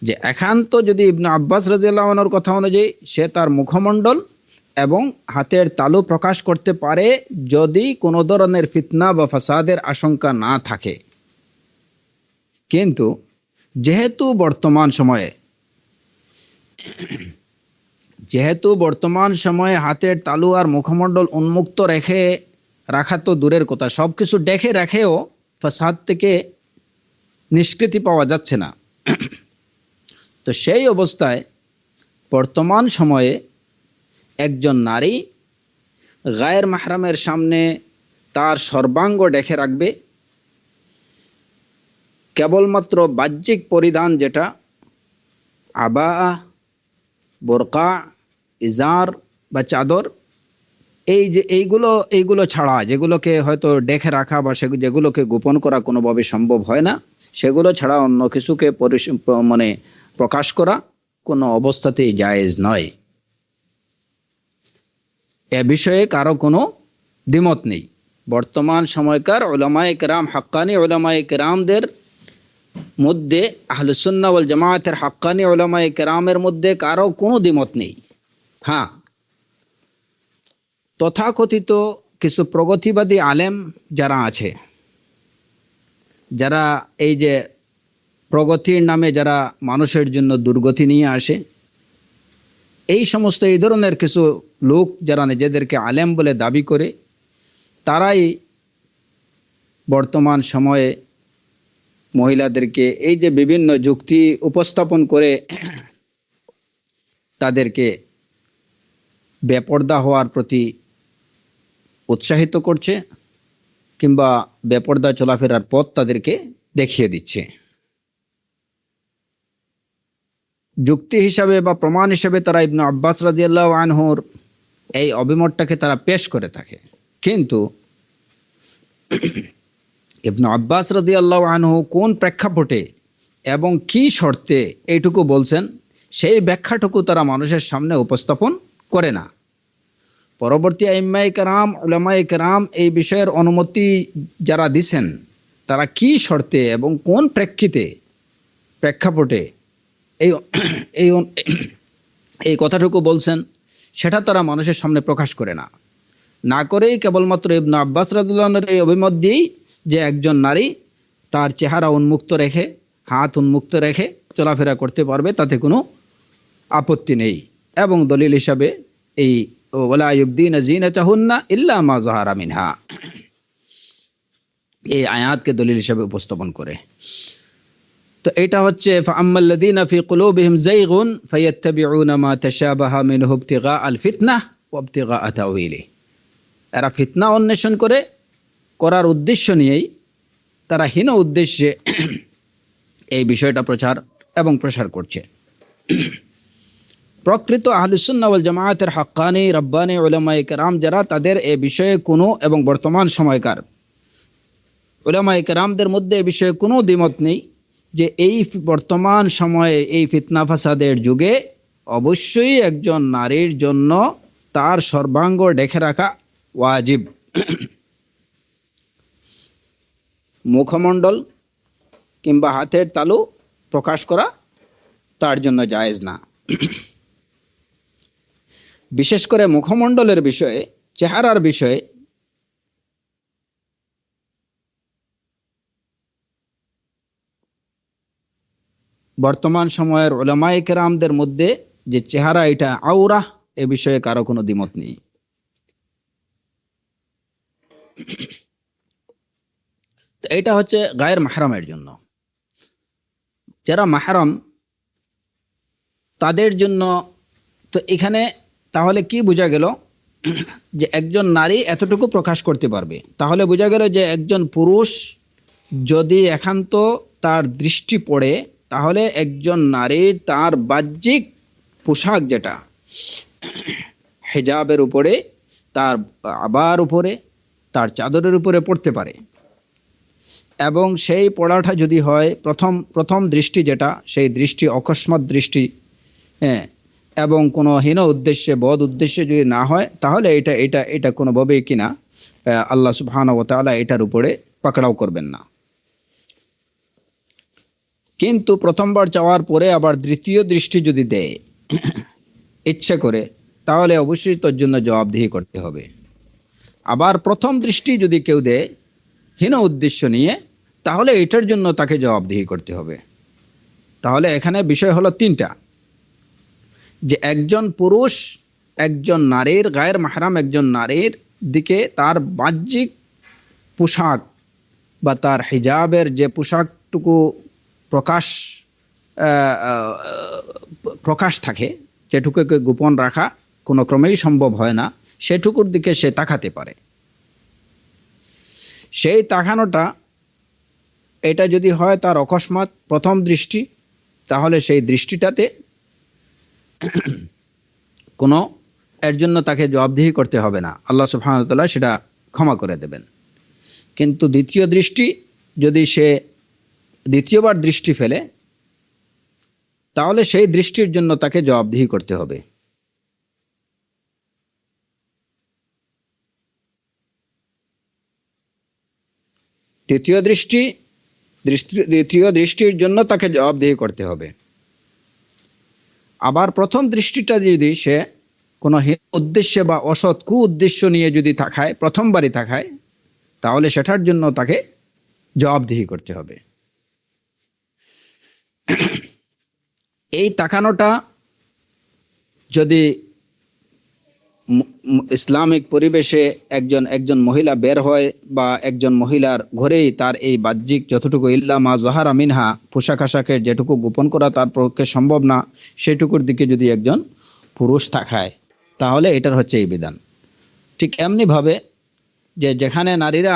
যে একান্ত যদি ইবনে আব্বাস রাদিয়াল্লাহু আনহুর কথা অনুযায়ী সে তার মুখমণ্ডল এবং হাতের তালু প্রকাশ করতে পারে যদি কোনো ধরনের ফিতনা বা ফাসাদের আশঙ্কা না থাকে। কিন্তু যেহেতু বর্তমান সময়ে হাতের তালু আর মুখমণ্ডল উন্মুক্ত রাখা তো দূরের কথা, সব কিছু দেখে রাখেও ফাসাদ থেকে নিষ্কৃতি পাওয়া যাচ্ছে না। তো সেই অবস্থায় বর্তমান সময়ে একজন নারী গায়ের মাহরামের সামনে তার সর্বাঙ্গ ঢেকে রাখবে, কেবলমাত্র বাহ্যিক পরিধান যেটা আবা, বোরকা, ইজার বা চাদর, এইগুলো ছাড়া, যেগুলোকে হয়তো ঢেকে রাখা বা যেগুলোকে গোপন করা কোনোভাবে সম্ভব হয় না, সেগুলো ছাড়া অন্য কিছুকে প্রকাশ করা কোনো অবস্থাতেই জায়েজ নয়। এ বিষয়ে কারো কোনো দ্বিমত নেই। বর্তমান সময়কার উলামায়ে কেরাম, হাক্কানি উলামায়ে কেরামদের মধ্যে, আহলুস সুন্নাহ ওয়াল জামায়াতের হাক্কানি উলামায়ে কেরামের মধ্যে কারো কোনো দ্বিমত নেই। হ্যাঁ, তথাকথিত কিছু প্রগতিবাদী আলেম যারা আছে, যারা এই যে প্রগতির নামে যারা মানুষের জন্য দুর্গতি নিয়ে আসে, এই সমস্ত এই ধরনের কিছু লোক যারা নিজেদেরকে আলেম বলে দাবি করে, তারাই বর্তমান সময়ে মহিলাদেরকে এই যে বিভিন্ন যুক্তি উপস্থাপন করে তাদেরকে বেপর্দা হওয়ার প্রতি উৎসাহিত করছে, কিংবা বেপর্দা চলাফেরার পথ তাদেরকে দেখিয়ে দিচ্ছে। যুক্তি হিসাবে বা প্রমাণ হিসাবে তারা ইবনে আব্বাস রাদিয়াল্লাহু আনহুর এই অভিমতটাকে তারা পেশ করে থাকে। কিন্তু ইবনে আব্বাস রাদিয়াল্লাহু আনহু কোন প্রেক্ষাপটে এবং কি শর্তে এইটুকু বলছেন, সেই ব্যাখ্যাটুকু তারা মানুষের সামনে উপস্থাপন করে না। পরবর্তী আইম্মায়ে কেরাম, উলামায়ে কেরাম এই বিষয়ের অনুমতি যারা দিছেন, তারা কি শর্তে এবং কোন প্রেক্ষাপটে এই এই এই কথাটুকু বলছেন, সেটা তারা মানুষের সামনে প্রকাশ করে না করেই কেবলমাত্র ইবনে আব্বাস রাদিয়াল্লাহু আনহুর এই অভিমত দিয়েই যে একজন নারী তার চেহারা উন্মুক্ত রেখে, হাত উন্মুক্ত রেখে চলাফেরা করতে পারবে, তাতে কোনো আপত্তি নেই। এবং দলিল হিসাবে এই ওয়ালা ইউবদিনা যিনাতাহুন্না ইল্লা মা যাহারা মিনহা, এই আয়াতকে দলিল হিসাবে উপস্থাপন করে। তো এটা হচ্ছে ফাআম্মাল্লাযীনা ফি কুলুবিহিম যায়গুন ফায়াত্তাবিউনা মা তাশাবাহা মিনহু ইবতিগা আল ফিতনাহ ওয়া ইবতিগা তাউইলিহি, এরা ফিতনা অন্বেষণ করার উদ্দেশ্য নিয়েই, তারা হীন উদ্দেশ্যে এই বিষয়টা প্রসার করছে। প্রকৃত আহলুস সুন্নাহ ওয়াল জামায়াতের হাক্কানি রব্বানি উলামায়ে কেরাম যারা, তাদের এ বিষয়ে কোনো, এবং বর্তমান সময়কার উলামায়ে কেরামদের মধ্যে এ বিষয়ে কোনো দ্বিমত নেই যে এই বর্তমান সময়ে এই ফিতনা ফাসাদের যুগে অবশ্যই একজন নারীর জন্য তার সর্বাঙ্গ ঢেকে রাখা ওয়াজিব। মুখমণ্ডল কিংবা হাতের তালু প্রকাশ করা তার জন্য জায়েজ না। বিশেষ করে মুখমণ্ডলের বিষয়ে, চেহারার বিষয়ে বর্তমান সময়ের উলামায়ে কেরামদের মধ্যে যে চেহারা এটা আওরা, এ বিষয়ে কারো কোনো দ্বিমত নেই। তো এটা হচ্ছে গায়ের মাহরামের জন্য। যারা মাহরাম তাদের জন্য, তো এখানে তাহলে কি বোঝা গেল যে একজন নারী এতটুকু প্রকাশ করতে পারবে। তাহলে বোঝা গেল যে একজন পুরুষ যদি একান্ত তার দৃষ্টি পড়ে, তাহলে একজন নারীর তার বাহ্যিক পোশাক যেটা হিজাবের উপরে, তার আবার উপরে, তার চাদরের উপরে পড়তে পারে। এবং সেই পড়াটা যদি হয় প্রথম দৃষ্টি যেটা, সেই দৃষ্টি অকস্মাৎ দৃষ্টি, হ্যাঁ, এবং কোনো হীন উদ্দেশ্যে বদ উদ্দেশ্যে যদি না হয়, তাহলে এটা এটা এটা কোনোভাবেই কিনা আল্লাহ সুবহানাহু ওয়া তাআলা এটার উপরে পাকড়াও করবেন না। কিন্তু প্রথমবার চাওয়ার পরে আবার দ্বিতীয় দৃষ্টি যদি দেয় ইচ্ছে করে, তাহলে অবশ্যই তোর জন্য জবাবদিহি করতে হবে। আবার প্রথম দৃষ্টি যদি কেউ দেয় হীন উদ্দেশ্য নিয়ে, তাহলে এটার জন্য তাকে জবাবদিহি করতে হবে। তাহলে এখানে বিষয় হলো তিনটা, যে একজন পুরুষ একজন নারীর গায়ের মাহরাম একজন নারীর দিকে তার বাহ্যিক পোশাক বা তার হিজাবের যে পোশাকটুকু প্রকাশ প্রকাশ থাকে, যেটুকুকে গোপন রাখা কোনো ক্রমেই সম্ভব হয় না, সেটুকুর দিকে সে তাকাতে পারে। সেই তাকানোটা এটা যদি হয় তার অকস্মাৎ প্রথম দৃষ্টি, তাহলে সেই দৃষ্টিটাতে কোনো এর জন্য তাকে জবাবদিহি করতে হবে না, আল্লাহ সুবহানাহু ওয়া তাআলা সেটা ক্ষমা করে দেবেন। কিন্তু দ্বিতীয় দৃষ্টি যদি সে দ্বিতীয়বার দৃষ্টি ফেলে, তাহলে সেই দৃষ্টির জন্য তাকে জবাবদিহি করতে হবে। দ্বিতীয় দৃষ্টির জন্য তাকে জবাবদিহি করতে হবে। আবার প্রথম দৃষ্টিটা যদি সে কোনো উদ্দেশ্যে বা অসৎ কু উদ্দেশ্য নিয়ে যদি তাকায়, প্রথমবারই তাকায়, তাহলে সেটার জন্য তাকে জবাবদিহি করতে হবে। এই তাকানোটা যদি ইসলামিক পরিবেশে একজন মহিলা বের হয়, বা একজন মহিলার ঘরেই তার এই বাহ্যিক যতটুকু ইল্লা মা জাহারা মিনহা পোশাক আশাকের যেটুকু গোপন করা তার পক্ষে সম্ভব না, সেটুকুর দিকে যদি একজন পুরুষ তাকায়, তাহলে এটার হচ্ছে এই বিধান। ঠিক এমনিভাবে যে যেখানে নারীরা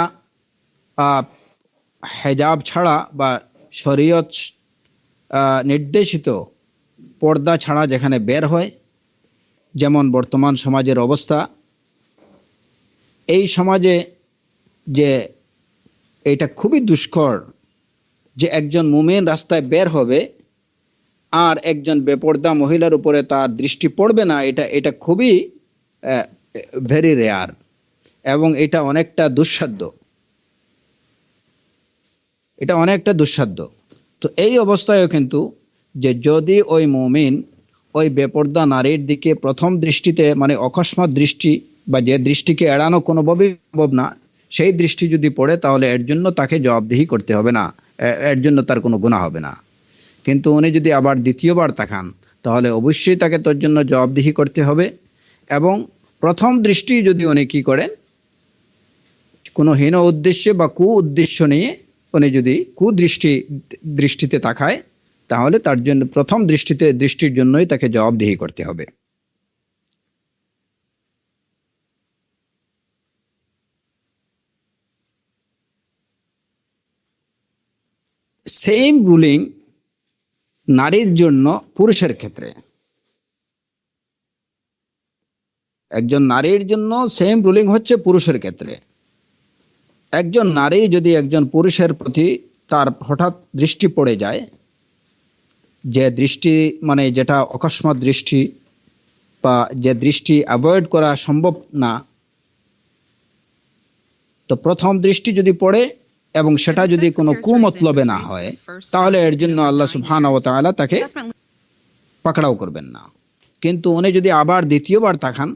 হেজাব ছাড়া বা শরীয়ত নির্দেশিত পর্দা ছাড়া যেখানে বের হয়, যেমন বর্তমান সমাজের অবস্থা, এই সমাজে যে এটা খুবই দুষ্কর যে একজন মুমিন রাস্তায় বের হবে আর একজন বেপর্দা মহিলার উপরে তার দৃষ্টি পড়বে না, এটা খুবই ভেরি রেয়ার, এবং এটা অনেকটা দুঃসাধ্য। তো এই অবস্থায়ও কিন্তু যে যদি ওই মুমিন ওই বেপর্দা নারীর দিকে প্রথম দৃষ্টিতে, মানে অকস্মাৎ দৃষ্টি বা যে দৃষ্টিকে এড়ানো কোনোভাবেই সম্ভব না, সেই দৃষ্টি যদি পড়ে, তাহলে এর জন্য তাকে জবাবদিহি করতে হবে না, এর জন্য তার কোনো গুনাহ হবে না। কিন্তু উনি যদি আবার দ্বিতীয়বার তাকান, তাহলে অবশ্যই তাকে তোর জন্য জবাবদিহি করতে হবে। এবং প্রথম দৃষ্টি যদি উনি কী করেন, কোনো হীন উদ্দেশ্যে বা কু উদ্দেশ্য নিয়ে উনি যদি দৃষ্টিতে তাকায়, তাহলে তার জন্য প্রথম দৃষ্টির জন্যই তাকে জবাবদিহি করতে হবে। সেম রুলিং নারীর জন্য পুরুষের ক্ষেত্রে। একজন নারীর জন্য সেম রুলিং হচ্ছে পুরুষের ক্ষেত্রে। একজন নারী যদি একজন পুরুষের প্রতি তার হঠাৎ দৃষ্টি পড়ে যায়, যে দৃষ্টি মানে যেটা অকস্মাৎ দৃষ্টি বা যে দৃষ্টি অ্যাভয়েড করা সম্ভব না, তো প্রথম দৃষ্টি যদি পড়ে এবং সেটা যদি কোনো কুমতলবে না হয়, তাহলে এর জন্য আল্লাহ সুবহানাহু ওয়া তাআলা তাকে পাকড়াও করবেন না। কিন্তু উনি যদি আবার দ্বিতীয়বার তাকান,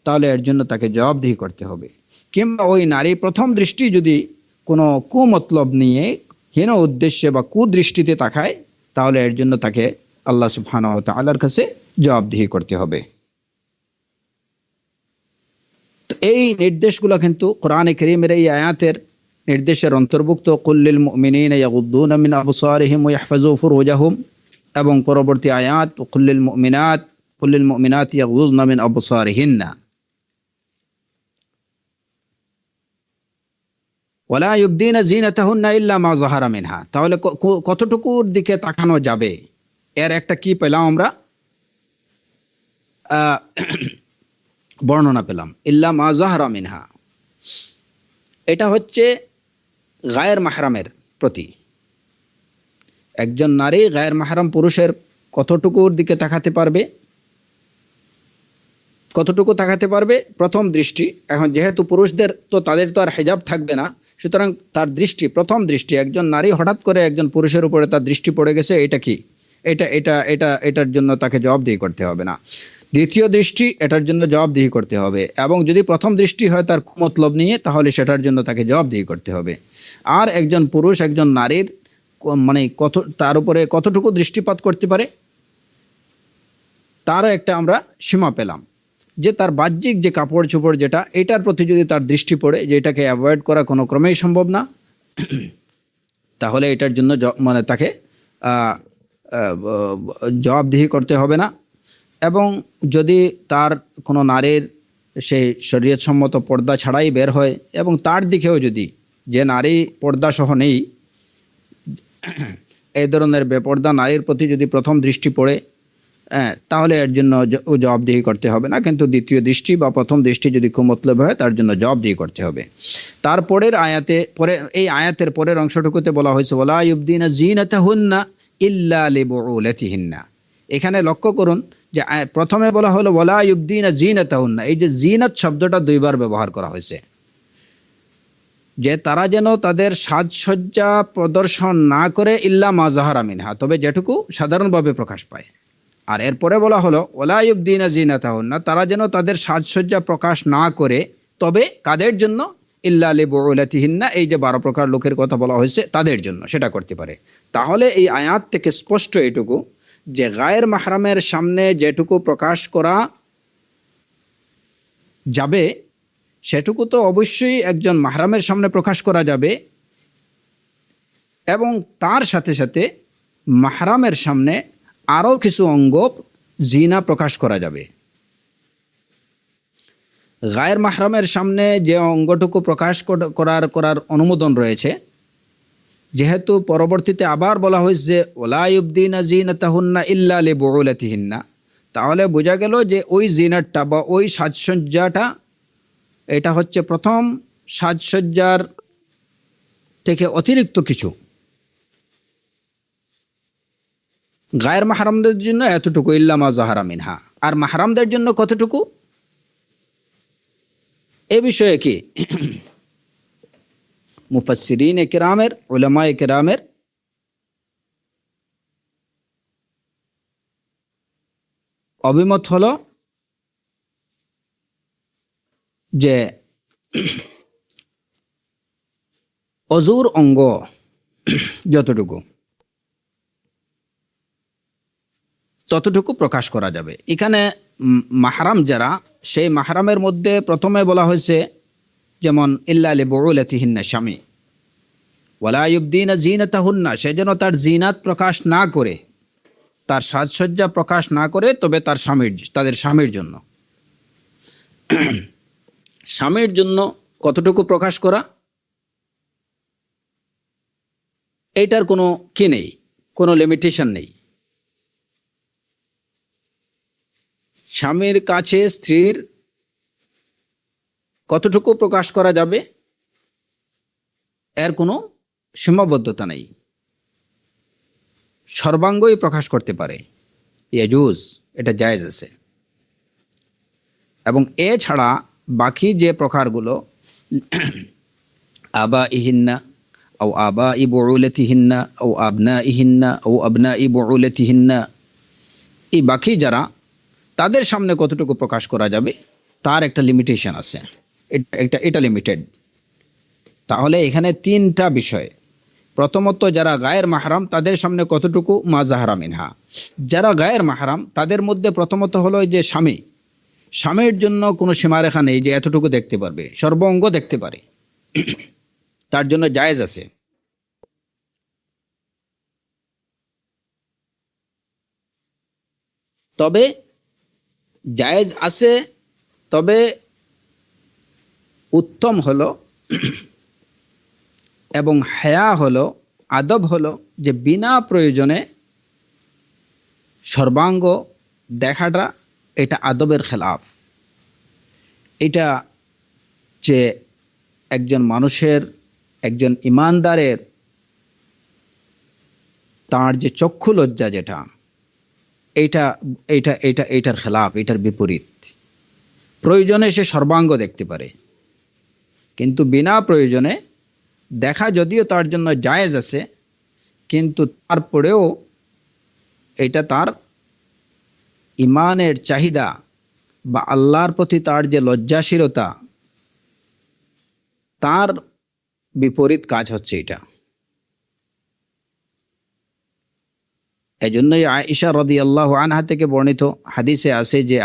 তাহলে এর জন্য তাকে জবাবদিহি করতে হবে। কিংবা ওই নারী প্রথম দৃষ্টি যদি কোনো কুমতলব নিয়ে হীন উদ্দেশ্যে বা কুদৃষ্টিতে তাকায়, তাহলে এর জন্য তাকে আল্লাহ সুবহানাহু ওয়া তাআলার কাছে জবাবদিহি করতে হবে। তো এই নির্দেশগুলো কিন্তু কোরআনে কারীমের এই আয়াতের নির্দেশের অন্তর্ভুক্ত। কুল লিল মুমিনিনা ইয়াগুদ্দুনা মিন আবসারিহিম ওয়া ইয়াহফাযু ফুরুজাহুম, এবং পরবর্তী আয়াত কুল লিল মুমিনাতি ইয়াগুযুযনা মিন আবসারিহিন্না ওয়ালা ইউবদিনা যিনাতাহুন্না ইল্লা মা যাহারা মিনহা। তাহলে কতটুকুর দিকে তাকানো যাবে, এর একটা কি পেলাম আমরা, বর্ণনা পেলাম। ইল্লা মা যাহারা মিনহা, এটা হচ্ছে গায়ের মাহরামের প্রতি। একজন নারী গায়ের মাহরাম পুরুষের কতটুকুর দিকে তাকাতে পারবে, প্রথম দৃষ্টি। এখন যেহেতু পুরুষদের তো তাদের তো আর হিজাব থাকবে না, সুতরাং তার দৃষ্টি, প্রথম দৃষ্টি, একজন নারী হঠাৎ করে একজন পুরুষের উপরে তার দৃষ্টি পড়ে গেছে, এটা কি, এটার জন্য তাকে জবাবদিহি করতে হবে না। দ্বিতীয় দৃষ্টি, এটার জন্য জবাবদিহি করতে হবে, এবং যদি প্রথম দৃষ্টি হয় তার মতলব নিয়ে, তাহলে সেটার জন্য তাকে জবাবদিহি করতে হবে। আর একজন পুরুষ একজন নারীর মানে তার উপরে কতটুকু দৃষ্টিপাত করতে পারে, তারও একটা আমরা সীমা পেলাম। যে তার বাহ্যিক যে কাপড় চোপড় যেটা, এটার প্রতি যদি তার দৃষ্টি পড়ে যে এটাকে অ্যাভয়েড করা কোনো ক্রমেই সম্ভব না, তাহলে এটার জন্য মানে তাকে জবাবদিহি করতে হবে না। এবং যদি তার কোনো নারীর সেই শরীয়তসম্মত পর্দা ছাড়াই বের হয়, এবং তার দিকেও যদি, যে নারী পর্দা সহ নেই, এই ধরনের বেপর্দা নারীর প্রতি যদি প্রথম দৃষ্টি পড়ে, তাহলে এর জন্য জবাবদিহি করতে হবে না। কিন্তু দ্বিতীয় দৃষ্টি বা প্রথম দৃষ্টি যদি খুব মতলব হয়, তার জন্য জবাবদিহি করতে হবে। তারপরের এই আয়াতের পরের অংশটুকুতে বলা হয়েছে ওয়ালা ইউবদিনা যিনাতাহুন্না ইল্লা লিবুউলাতিহিন্না। এখানে লক্ষ্য করুন যে প্রথমে বলা হলো ওয়ালা ইউবদিনা যিনাতাহুন্না, এই যে জিনাত শব্দটা দুইবার ব্যবহার করা হয়েছে, যে তারা যেন তাদের সাজসজ্জা প্রদর্শন না করে ইল্লা মা যাহারা মিনহা, তবে যেটুকু সাধারণভাবে প্রকাশ পায়। আর এরপরে বলা হলো ওয়ালা ইউবদিনা যিনাতাহুন্না, তারা যেন তাদের সাজসজ্জা প্রকাশ না করে, তবে কাদের জন্য, ইল্লা লিবুউলাতিহিন্না, এই যে 12 প্রকার লোকের কথা বলা হয়েছে তাদের জন্য সেটা করতে পারে। তাহলে এই আয়াত থেকে স্পষ্ট এটুকু যে গায়ের মাহরামের সামনে যেটুকু প্রকাশ করা যাবে, সেটুকু তো অবশ্যই একজন মাহরামের সামনে প্রকাশ করা যাবে, এবং তার সাথে সাথে মাহরামের সামনে আরও কিছু অঙ্গ জিনা প্রকাশ করা যাবে। গায়ের মাহরামের সামনে যে অঙ্গটুকু প্রকাশ করার অনুমোদন রয়েছে, যেহেতু পরবর্তীতে আবার বলা হয়েছে ওয়ালা ইউবদিনা যিনাতাহুন্না ইল্লা লিবুউলাতিহিন্না, তাহলে বোঝা গেল যে ওই জিনাতটা বা ওই সাজসজ্জাটা, এটা হচ্ছে প্রথম সাজসজ্জার থেকে অতিরিক্ত কিছু। গায়ের মাহরামদের জন্য এতটুকু ইল্লা মা যাহারা মিনহা, আর মাহরামদের জন্য কতটুকু, এ বিষয়ে কি মুফাসসিরিন কিরামের, উলামায়ে কিরামের অভিমত হলো যে অজুর অঙ্গ যতটুকু, ততটুকু প্রকাশ করা যাবে। এখানে মাহরাম যারা, সেই মাহরামের মধ্যে প্রথমে বলা হয়েছে যেমন ইল্লা লিবুউলাতিহিন্না, স্বামী, ওয়ালা ইউবদিনা যিনাতাহুন্না, সে যেন তার জিনাত প্রকাশ না করে, তার সাজসজ্জা প্রকাশ না করে, তবে তাদের স্বামীর জন্য। স্বামীর জন্য কতটুকু প্রকাশ করা, এইটার কোনো কি নেই, কোনো লিমিটেশন নেই। স্বামীর কাছে স্ত্রীর কতটুকু প্রকাশ করা যাবে, এর কোনো সীমাবদ্ধতা নেই, সর্বাঙ্গই প্রকাশ করতে পারে, ইয়াজুজ, এটা জায়েজ আছে। এবং এছাড়া বাকি যে প্রকারগুলো আবাইহিন্না আও আবাই বুউলাতিহিন্না আও আবনাইহিন্না আও আবনাই বুউলাতিহিন্না, এই বাকি যারা, তাদের সামনে কতটুকু প্রকাশ করা যাবে তার একটা লিমিটেশন আছে, এটা লিমিটেড। তাহলে এখানে তিনটা বিষয়, প্রথমত যারা গায়ের মাহরাম তাদের সামনে কতটুকু মা জাহারা মিনহা, যারা গায়ের মাহরাম তাদের মধ্যে প্রথমত হলো যে স্বামীর জন্য কোনো সীমারেখা নেই যে এতটুকু দেখতে পারবে, সর্বঙ্গ দেখতে পারে, তার জন্য জায়েজ আছে। তবে জায়েজ আছে, তবে উত্তম হলো এবং হায়া হলো, আদব হলো যে বিনা প্রয়োজনে সর্বাঙ্গ দেখাটা এটা আদবের খেলাফ। এটা যে একজন মানুষের, একজন ইমানদারের তার যে চক্ষু লজ্জা যেটা, এইটা এইটা এইটা এইটার খেলাফ, এটার বিপরীত। প্রয়োজনে সে সর্বাঙ্গ দেখতে পারে, কিন্তু বিনা প্রয়োজনে দেখা যদিও তার জন্য জায়েজ আছে, কিন্তু তারপরেও এটা তার ইমানের চাহিদা বা আল্লাহর প্রতি তার যে লজ্জাশীলতা, তার বিপরীত কাজ হচ্ছে এটা। এই জন্যই আয়েশা রাদিয়াল্লাহু আনহা থেকে বর্ণিত হাদিসে আছে যে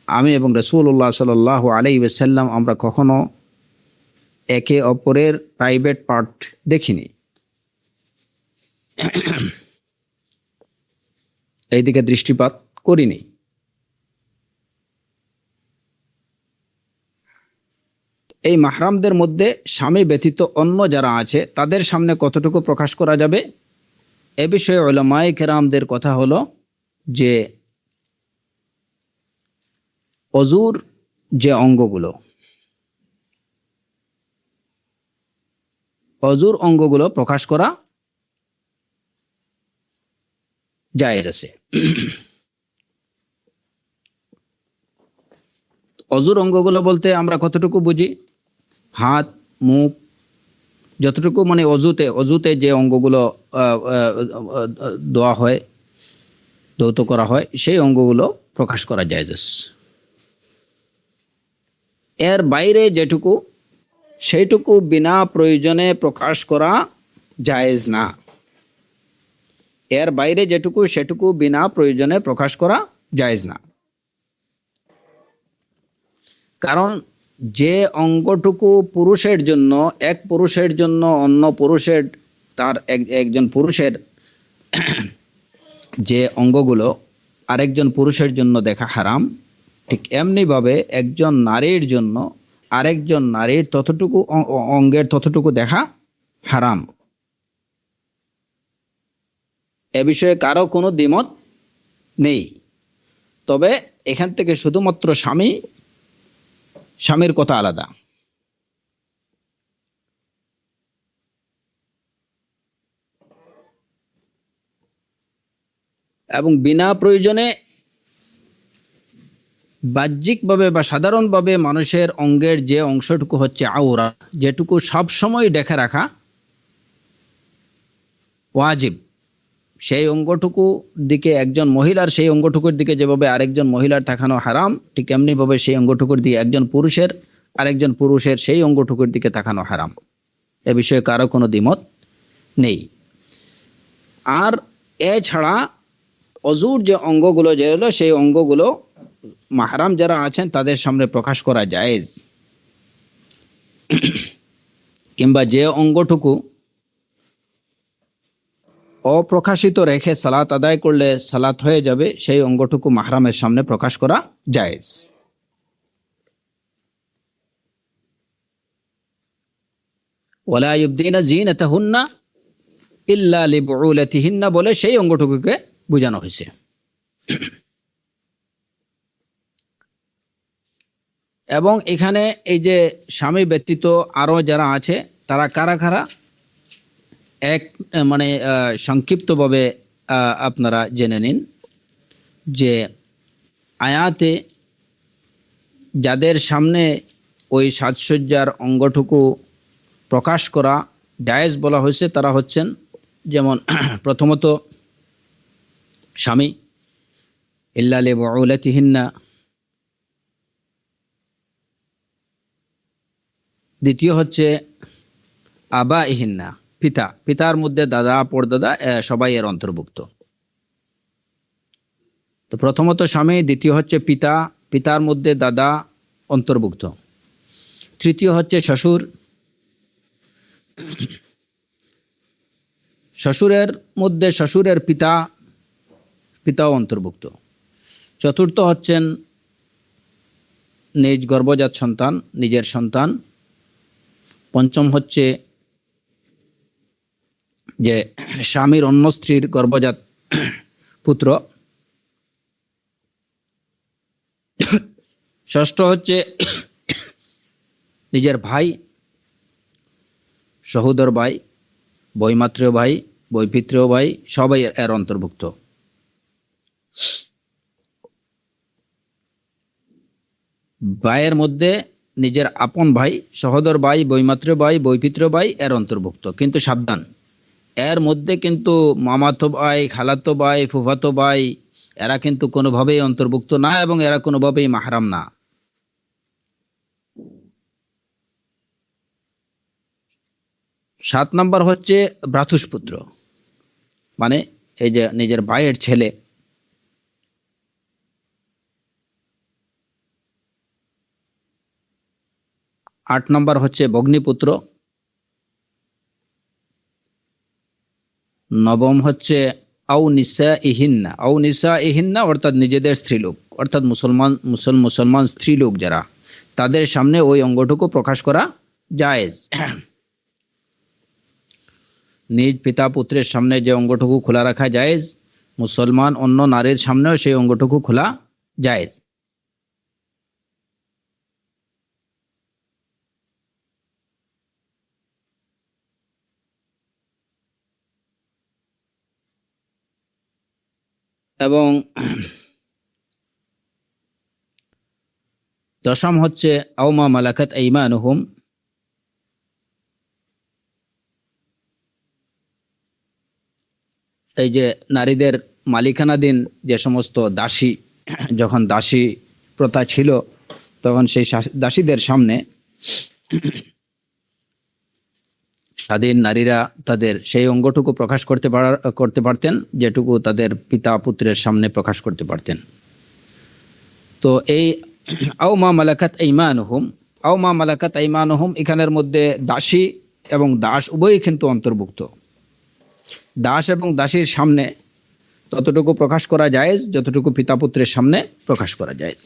আমি এবং রাসূলুল্লাহ সাল্লাল্লাহু আলাইহি ওয়াসাল্লাম আমরা কখনো একে অপরের প্রাইভেট পার্ট দেখিনি, এইদিকে দৃষ্টিপাত করিনি। এই মাহরামদের মধ্যে স্বামী ব্যতীত অন্য যারা আছে তাদের সামনে কতটুকু প্রকাশ করা যাবে, এ বিষয়ে উলামায়ে কেরামদের কথা হলো যে অজুর যে অঙ্গগুলো প্রকাশ করা জায়েজ আছে। অজুর অঙ্গগুলো বলতে আমরা কতটুকু বুঝি? হাত, মুখ, যতটুকু মানে অজুতে যে অঙ্গগুলো ধোয়া হয়, ধৌত করা হয়, সেই অঙ্গগুলো প্রকাশ করা জায়েজ আছে। এর বাইরে যেটুকু, সেইটুকু বিনা প্রয়োজনে প্রকাশ করা জায়েজ না। এর বাইরে যেটুকু সেটুকু বিনা প্রয়োজনে প্রকাশ করা জায়েজ না। কারণ যে অঙ্গটুকু পুরুষের জন্য, এক পুরুষের জন্য অন্য পুরুষের, তার একজন পুরুষের যে অঙ্গগুলো আরেকজন পুরুষের জন্য দেখা হারাম, ঠিক এমনিভাবে একজন নারীর জন্য আরেকজন নারীর ততটুকু অঙ্গের ততটুকু দেখা হারাম। এ বিষয়ে কারো কোনো দ্বিমত নেই। তবে এখান থেকে শুধুমাত্র স্বামীর কথা আলাদা। এবং বিনা প্রয়োজনে বাহ্যিকভাবে বা সাধারণভাবে মানুষের অঙ্গের যে অংশটুকু হচ্ছে আওরা, যেটুকু সব সময় দেখে রাখা ওয়াজিব, সেই অঙ্গটুকু দিকে একজন মহিলার, সেই অঙ্গটুকুর দিকে যেভাবে আরেকজন মহিলার তাকানো হারাম, ঠিক এমনিভাবে সেই অঙ্গটুকুর দিকে একজন পুরুষের আরেকজন পুরুষের সেই অঙ্গটুকুর দিকে তাকানো হারাম। এ বিষয়ে কারো কোনো দ্বিমত নেই। আর এছাড়া অজুর যে অঙ্গগুলো যেগুলো, সেই অঙ্গগুলো মাহরাম যারা আছেন তাদের সামনে প্রকাশ করা জায়েজ। কিংবা যে অঙ্গটুকু অপ্রকাশিত রেখে সালাত আদায় করলে সালাত হয়ে যাবে, সেই অঙ্গটুকু মাহরামের সামনে প্রকাশ করা জায়েজ। ওয়ালা ইউবদিনা জিনাতাহুন্না ইল্লা লিবুলাতিহিন্না বলে সেই অঙ্গটুকুকে বোঝানো হয়েছে। এবং এখানে এই যে স্বামী ব্যতীত আরও যারা আছে তারা কারা, এক মানে সংক্ষিপ্তভাবে আপনারা জেনে নিন যে আয়াতে যাদের সামনে ওই সাজসজ্জার অঙ্গটুকু প্রকাশ করা জায়েজ বলা হয়েছে তারা হচ্ছেন, যেমন প্রথমত স্বামী, ইল্লা লিবুলাতিহিন্না, দ্বিতীয় হচ্ছে আবা ইহিন্না, পিতার মধ্যে দাদা পরদাদা সবাই এর অন্তর্ভুক্ত। তো প্রথমত স্বামী, দ্বিতীয় হচ্ছে পিতা, পিতার মধ্যে দাদা অন্তর্ভুক্ত, তৃতীয় হচ্ছে শ্বশুর, শ্বশুরের মধ্যে শ্বশুরের পিতাও অন্তর্ভুক্ত, চতুর্থ হচ্ছেন নিজ গর্ভজাত সন্তান, নিজের সন্তান, পঞ্চম হচ্ছে যে স্বামীর অন্য স্ত্রীর গর্ভজাত পুত্র, ষষ্ঠ হচ্ছে নিজের ভাই, সহোদর ভাই, বৈমাত্রেয় ভাই, বৈপিত্রেয় ভাই, সবাই এর অন্তর্ভুক্ত। ভাইয়ের মধ্যে নিজের আপন ভাই, সহোদর ভাই, বৈমাত্রেয় ভাই, বৈপিত্রেয় ভাই এর অন্তর্ভুক্ত, কিন্তু সাবধান, এর মধ্যে কিন্তু মামাতো ভাই, খালাতো ভাই, ফুফাতো ভাই এরা কিন্তু কোনোভাবেই অন্তর্ভুক্ত না এবং এরা কোনোভাবেই মাহরাম না। 7 নম্বর হচ্ছে ভ্রাতুষ্পুত্র, মানে এই যে নিজের ভাইয়ের ছেলে। 8 নম্বর হচ্ছে ভগ্নিপুত্র। নবম হচ্ছে আউ নিসা ইহিন্না অর্থাৎ নিজেদের স্ত্রীলোক, অর্থাৎ মুসলমান স্ত্রীলোক যারা, তাদের সামনে ওই অঙ্গটুকু প্রকাশ করা জায়েজ। নিজ পিতা পুত্রের সামনে যে অঙ্গটুকু খোলা রাখা জায়েজ, মুসলমান অন্য নারীর সামনেও সেই অঙ্গটুকু খোলা জায়েজ। এবং দশম হচ্ছে আউমা মালাকাত আইমানুহুম, এই যে নারীদের মালিকানাধীন যে সমস্ত দাসী, যখন দাসী প্রথা ছিল তখন সেই দাসীদের সামনে স্বাধীন নারীরা তাদের সেই অঙ্গটুকু প্রকাশ করতে পারতেন যেটুকু তাদের পিতা পুত্রের সামনে প্রকাশ করতে পারতেন। তো এই আও মা মালাকাত আইমানুহুম এখানের মধ্যে দাসী এবং দাস উভয়ই কিন্তু অন্তর্ভুক্ত। দাস এবং দাসীর সামনে ততটুকু প্রকাশ করা যায় যতটুকু পিতা পুত্রের সামনে প্রকাশ করা যায়।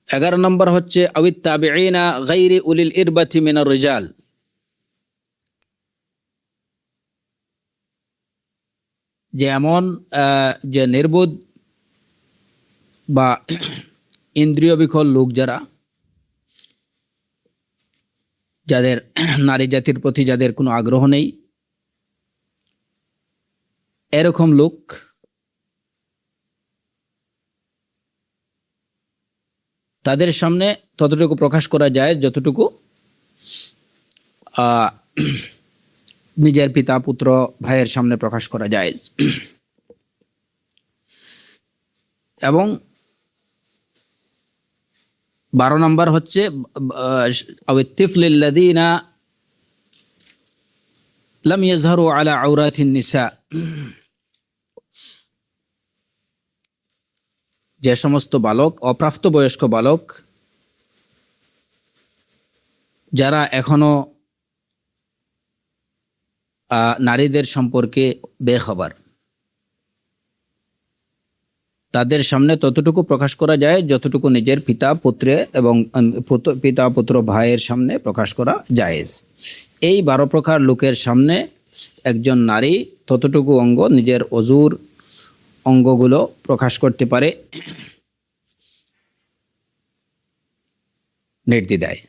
11 নম্বর হচ্ছে আউত তাবিঈনা গায়রি উলিল ইরবাতি মিনার রিজাল, যে এমন যে নির্বোধ বা ইন্দ্রিয় বিকল লোক যারা, যাদের নারী জাতির প্রতি যাদের কোনো আগ্রহ নেই, এরকম লোক তাদের সামনে ততটুকু প্রকাশ করা যায় যতটুকু নিজের পিতা পুত্র ভাইয়ের সামনে প্রকাশ করা যায়। এবং 12 নম্বর হচ্ছে আওয়াত্তিফলিল্লাযীনা লাম ইয়াজহারু আলা আওরাতিন নিসা, যে সমস্ত বালক, অপ্রাপ্তবয়স্ক বালক যারা এখনো নারীদের সম্পর্কে বেখবর, তাদের সামনে ততটুকু প্রকাশ করা যায় যতটুকু নিজের পিতা পুত্রে এবং পিতা পুত্র ভাইয়ের সামনে প্রকাশ করা জায়েজ। এই 12 প্রকার লোকের সামনে একজন নারী ততটুকু অঙ্গ, নিজের অজুর অঙ্গগুলো প্রকাশ করতে পারে নির্দ্বিধায়।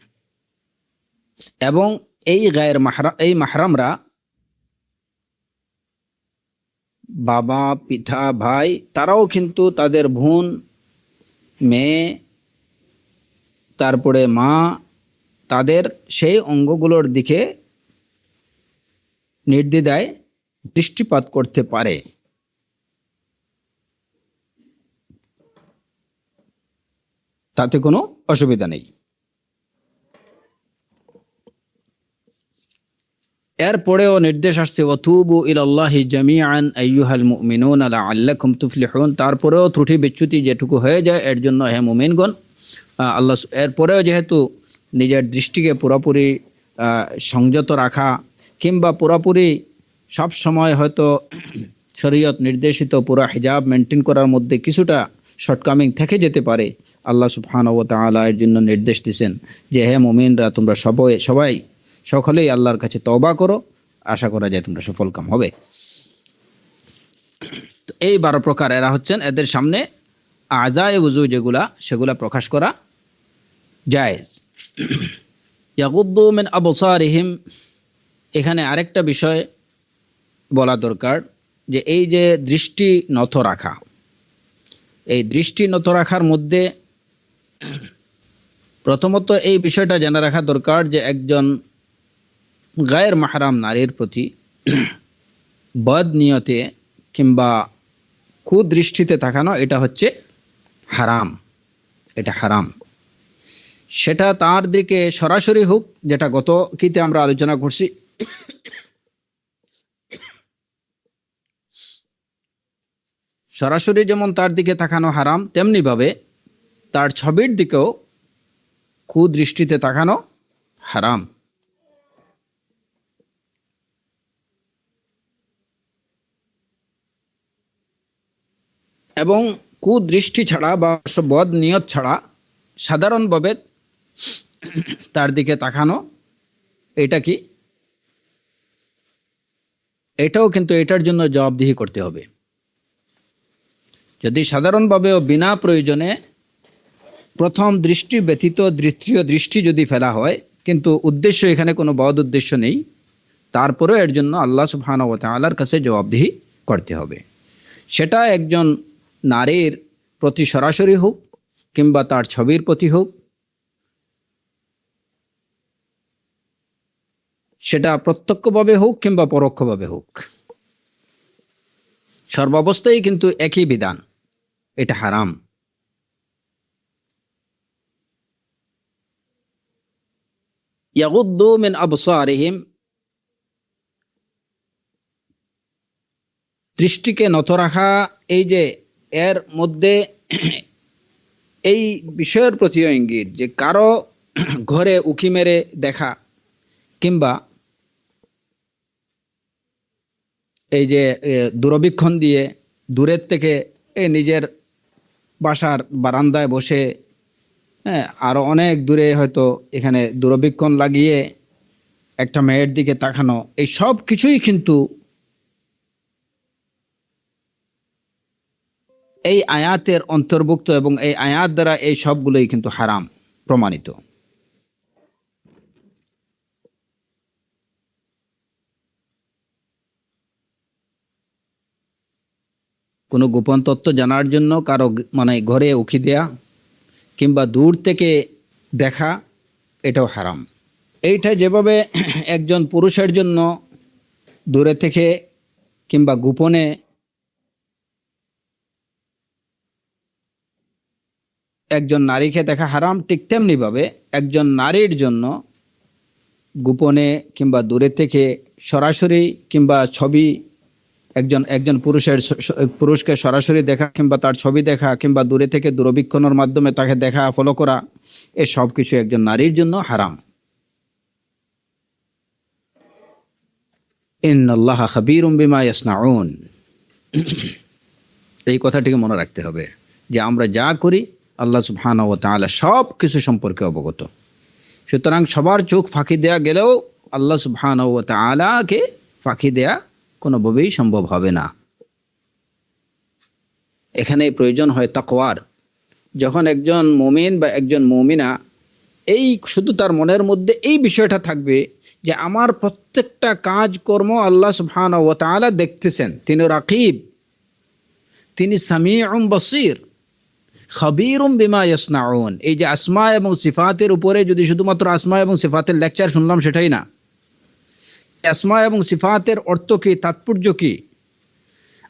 এবং এই মাহরামরা বাবা, পিতা, ভাই, তারাও কিন্তু তাদের বোন, মেয়ে, তারপরে মা, তাদের সেই অঙ্গগুলোর দিকে নির্দ্বিধায় দৃষ্টিপাত করতে পারে। তাতে কোনো অসুবিধা নেই। এরপরেও নির্দেশ আসছে ওয়াতুবু ইলাল্লাহি জামিআন আইয়ুহাল মুমিনুনা লাআল্লাকুম তুফলিহুন। তারপরেও ত্রুটি বিচ্যুতি যেটুকু হয়ে যায় এর জন্য হে মুমিনগণ আল্লাহ, এরপরেও যেহেতু নিজের দৃষ্টিকে পুরোপুরি সংযত রাখা কিংবা পুরোপুরি সব সময় হয়তো শরীয়ত নির্দেশিত পুরো হিজাব মেনটেন করার মধ্যে কিছুটা শর্টকামিং থেকে যেতে পারে, আল্লাহ সুবহানাহু ওয়া তাআলা এর জন্য নির্দেশ দিয়েছেন যে হে মুমিনরা তোমরা সবাই সকলেই আল্লাহর কাছে তওবা করো, আশা করা যায় তোমরা সফলকাম হবে। তো এই 12 প্রকার এরা হচ্ছেন, এদের সামনে আদায়ে ওযু যেগুলা সেগুলা প্রকাশ করা জায়েজ। ইয়াগুদ্দু মিন আবসারিহিম, এখানে আরেকটা বিষয় বলা দরকার যে এই যে দৃষ্টি নত রাখা, এই দৃষ্টি নত রাখার মধ্যে প্রথমত এই বিষয়টা জেনে রাখা দরকার যে একজন গায়ের মাহরাম নারীর প্রতি বদ নিয়তে কিংবা কুদৃষ্টিতে তাকানো এটা হচ্ছে হারাম, এটা হারাম। সেটা তার দিকে সরাসরি হোক, যেটা গত কিতে আমরা আলোচনা করছি, সরাসরি যেমন তার দিকে তাকানো হারাম, তেমনিভাবে তার ছবির দিকেও কুদৃষ্টিতে তাকানো হারাম। এবং কুদৃষ্টি ছাড়া বা বদ নিয়ত ছাড়া সাধারণভাবে তার দিকে তাকানো এটা কি, এটাও কিন্তু এটার জন্য জবাবদিহি করতে হবে। যদি সাধারণভাবেও বিনা প্রয়োজনে প্রথম দৃষ্টি ব্যতীত দ্বিতীয় দৃষ্টি যদি ফেলা হয়, কিন্তু উদ্দেশ্য এখানে কোনো বদ উদ্দেশ্য নেই, তারপরেও এর জন্য আল্লাহ সুবহানাহু ওয়া তাআলার কাছে জবাবদিহি করতে হবে। সেটা একজন নারীর প্রতি সরাসরি হোক কিংবা তার ছবির প্রতি হোক, সেটা প্রত্যক্ষভাবে হোক কিংবা পরোক্ষভাবে হোক, সর্বাবস্থায় কিন্তু একই বিধান, এটা হারাম। ইয়াগুদ্দু মিন আবসারিহিম, দৃষ্টিকে নত রাখা, এই যে এর মধ্যে এই বিষয়ের প্রতিও ইঙ্গিত যে কারো ঘরে উকি মেরে দেখা কিংবা এই যে দূরবীক্ষণ দিয়ে দূরের থেকে নিজের বাসার বারান্দায় বসে, হ্যাঁ, আরও অনেক দূরে হয়তো এখানে দূরবীক্ষণ লাগিয়ে একটা মেয়ের দিকে তাকানো, এই সব কিছুই কিন্তু এই আয়াতের অন্তর্ভুক্ত এবং এই আয়াত দ্বারা এই সবগুলোই কিন্তু হারাম প্রমাণিত। কোনো গোপন তথ্য জানার জন্য কারো মানে ঘরে উকি দেয়া কিংবা দূর থেকে দেখা, এটাও হারাম। এইটা যেভাবে একজন পুরুষের জন্য দূরে থেকে কিংবা গোপনে একজন নারীকে দেখা হারাম, ঠিক তেমনিভাবে একজন নারীর জন্য গোপনে কিংবা দূরে থেকে সরাসরি কিংবা ছবি, একজন পুরুষকে সরাসরি দেখা কিংবা তার ছবি দেখা কিংবা দূরে থেকে দূরবীক্ষণের মাধ্যমে তাকে দেখা ফলো করা, এ সব কিছু একজন নারীর জন্য হারাম। ইন্নাল্লাহা খাবীরুম বিমা ইয়াসনাউন, এই কথাটিকে মনে রাখতে হবে যে আমরা যা করি আল্লাহ সুবহানাহু ওয়া তাআলা সব কিছু সম্পর্কে অবগত। সুতরাং সবার চোখ ফাঁকি দেয়া গেলেও আল্লাহ সুবহানাহু ওয়া তাআলাকে ফাঁকি দেয়া কোনোভাবেই সম্ভব হবে না। এখানে প্রয়োজন হয় তাকওয়ার। যখন একজন মুমিন বা একজন মুমিনা এই শুধু তার মনের মধ্যে এই বিষয়টা থাকবে যে আমার প্রত্যেকটা কাজকর্ম আল্লাহ সুবহানাহু ওয়া তাআলা দেখতেছেন, তিনি রাকিব, তিনি সামিউম বসির, খাবীরুম বিমা ইয়াসনাউন। এই যে আসমা এবং সিফাতের উপরে যদি শুধুমাত্র আসমা এবং সিফাতের লেকচার শুনলাম সেটাই না, আসমা এবং সিফাতের অর্থ কী, তাৎপর্য কী।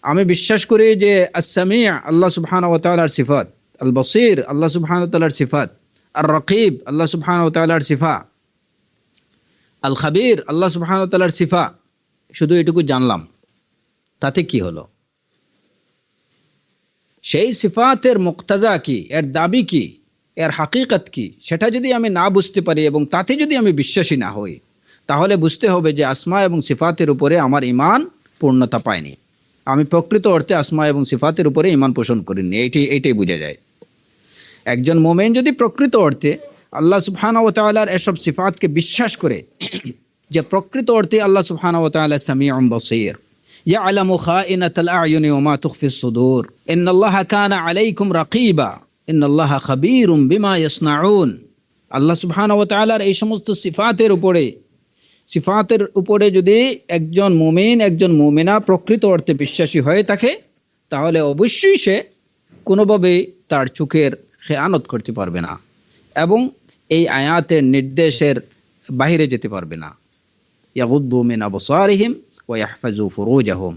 আমি বিশ্বাস করি যে আস-সামি' আল্লাহ সুবহানাহু ওয়া তাআলার সিফাত, আল বসির আল্লাহ সুবহানাহু ওয়া তাআলার সিফাত, আর রকিব আল্লাহ সুবহানাহু ওয়া তাআলার সিফা, আল খাবির আল্লাহ সুবহানাহু ওয়া তাআলার সিফা, শুধু এটুকু জানলাম, তাতে কি হলো? সেই সিফাতের মুক্তাজা কি, এর দাবি কি, এর হাকিকত কি, সেটা যদি আমি না বুঝতে পারি এবং তাতে যদি আমি বিশ্বাসী না হই, তাহলে বুঝতে হবে যে আসমা এবং সিফাতের উপরে আমার ঈমান পূর্ণতা পায়নি। আমি প্রকৃত অর্থে আসমা এবং সিফাতের উপরে ঈমান পোষণ করিনি। এইটাই বোঝা যায়। একজন মোমেন যদি প্রকৃত অর্থে আল্লাহ সুবহানাহু ওয়া তাআলার এসব সিফাতকে বিশ্বাস করে যে প্রকৃত অর্থে আল্লাহ সুবহানাহু ওয়া তাআলা সামিউন বসীর, ইয়ালামু খাইনাতাল আ'য়ুনি ওয়া মা তুখফিস সুদূর, ইন্নাল্লাহা কানা আলাইকুম রাকিবা, ইন্নাল্লাহা খাবীরুম বিমা ইয়াসনাউন। আল্লাহ সুবহানাহু ওয়া তাআলার এই সমস্ত সিফাতের উপরে যদি একজন মুমিন, একজন মুমিনা প্রকৃত অর্থে বিশ্বাসী হয়ে থাকে, তাহলে অবশ্যই সে কোনোভাবেই তার চোখের খেয়ানত করতে পারবে না এবং এই আয়াতের নির্দেশের বাহিরে যেতে পারবে না। ইয়াগুদ্দু মিন আবসারিহিম ওয়া ইয়াহফাজু ফুরুজাহুম,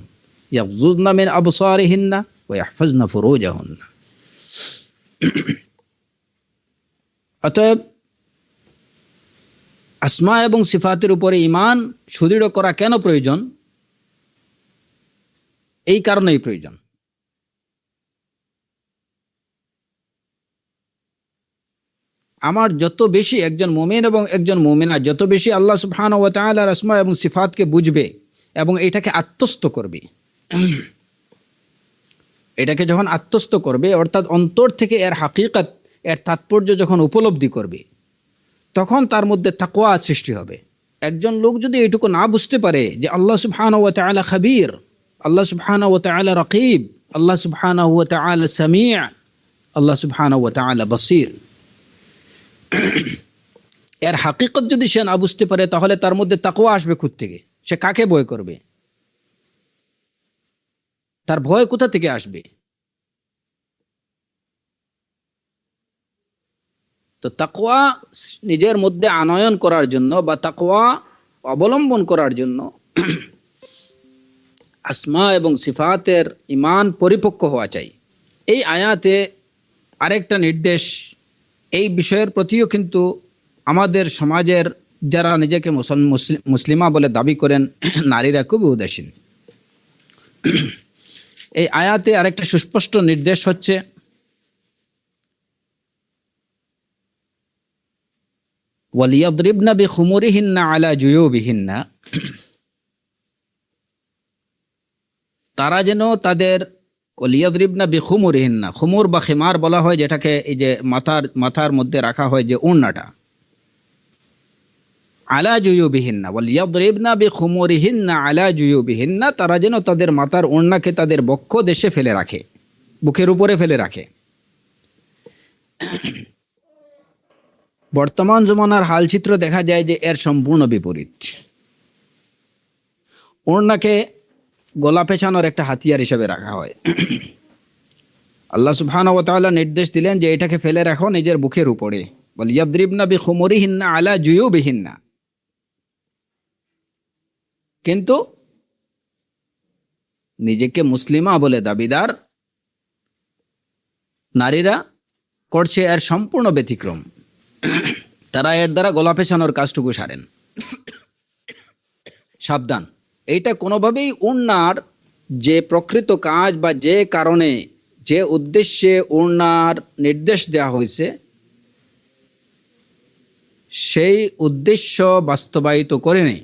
ইয়াগুযুদনা মিন আবসারিহিন্না ওয়া ইয়াহফাজনা ফুরুজাহুন্না। অতএব আসমা এবং সিফাতের উপরে ঈমান সুদৃঢ় করা কেন প্রয়োজন? এই কারণেই প্রয়োজন। আমার যত বেশি একজন মুমিন এবং একজন মুমিনা যত বেশি আল্লাহ সুবহানাহু ওয়া তাআলার আসমা এবং সিফাতকে বুঝবে এবং এটাকে আত্মস্থ করবে, এটাকে যখন আত্মস্থ করবে অর্থাৎ অন্তর থেকে এর হাকিকত, এর তাৎপর্য যখন উপলব্ধি করবে, তখন তার মধ্যে তাকওয়া সৃষ্টি হবে। একজন লোক যদি এটুকু না বুঝতে পারে যে আল্লাহ সুবহানাহু ওয়া তাআলা খাবীর, আল্লাহ সুবহানাহু ওয়া তাআলা রাকিব, আল্লাহ সুবহানাহু ওয়া তাআলা সামি', আল্লাহ সুবহানাহু ওয়া তাআলা বসীর, এর হাকিকত যদি সে না বুঝতে পারে, তাহলে তার মধ্যে তাকওয়া আসবে কোথা থেকে? সে কাকে ভয় করবে? তার ভয় কোথা থেকে আসবে? তো তাকওয়া নিজের মধ্যে আনয়ন করার জন্য বা তাকওয়া অবলম্বন করার জন্য আসমা এবং সিফাতের ঈমান পরিপক্ক হওয়া চাই। এই আয়াতে আরেকটা নির্দেশ এই বিষয়ের প্রতিও কিন্তু আমাদের সমাজের যারা নিজেকে মুসলিমা বলে দাবি করেন নারীরা খুবই উদাসীন। এই আয়াতে আরেকটা সুস্পষ্ট নির্দেশ হচ্ছে ওয়ালিয়াদরিবনা বিখুমুরিহিন্না আলা জুয়ুবিহিন্না, তারা যেন তাদের ওয়ালিয়াদরিবনা বিখুমুরিহিন্না, খুমুর বা খিমার বলা হয় যেটাকে, এই যে মাথার মধ্যে রাখা হয় যে ওড়নাটা, আলা জুয়ুবিহিন্না, ওয়ালিয়াদরিবনা বিখুমুরিহিন্না আলা জুয়ুবিহিন্না, তারা যেন তাদের মাথার ওড়নাকে তাদের বক্ষ দেশে ফেলে রাখে, বুকের উপরে ফেলে রাখে। বর্তমান জমানার হালচিত্র দেখা যায় যে এর সম্পূর্ণ বিপরীত। ওড়নাকে গলা পেঁচানোর একটা হাতিয়ার হিসেবে রাখা হয়। আল্লাহ সুবহানাহু ওয়া তাআলা নির্দেশ দিলেন যে এটাকে ফেলে রাখো নিজের বুকের উপরে, ওয়ালিয়াদরিবনা বিখুমুরিহিন্না আলা জুয়ুবিহিন্না। কিন্তু নিজেকে মুসলিমা বলে দাবিদার নারীরা করছে এর সম্পূর্ণ ব্যতিক্রম। তারা এর দ্বারা গলা পেঁচানোর কাজটুকু সারেন। সাবধান, এইটা কোনোভাবেই ওড়নার যে প্রকৃত কাজ বা যে কারণে, যে উদ্দেশ্যে ওড়নার নির্দেশ দেওয়া হয়েছে, সেই উদ্দেশ্য বাস্তবায়িত করেনি।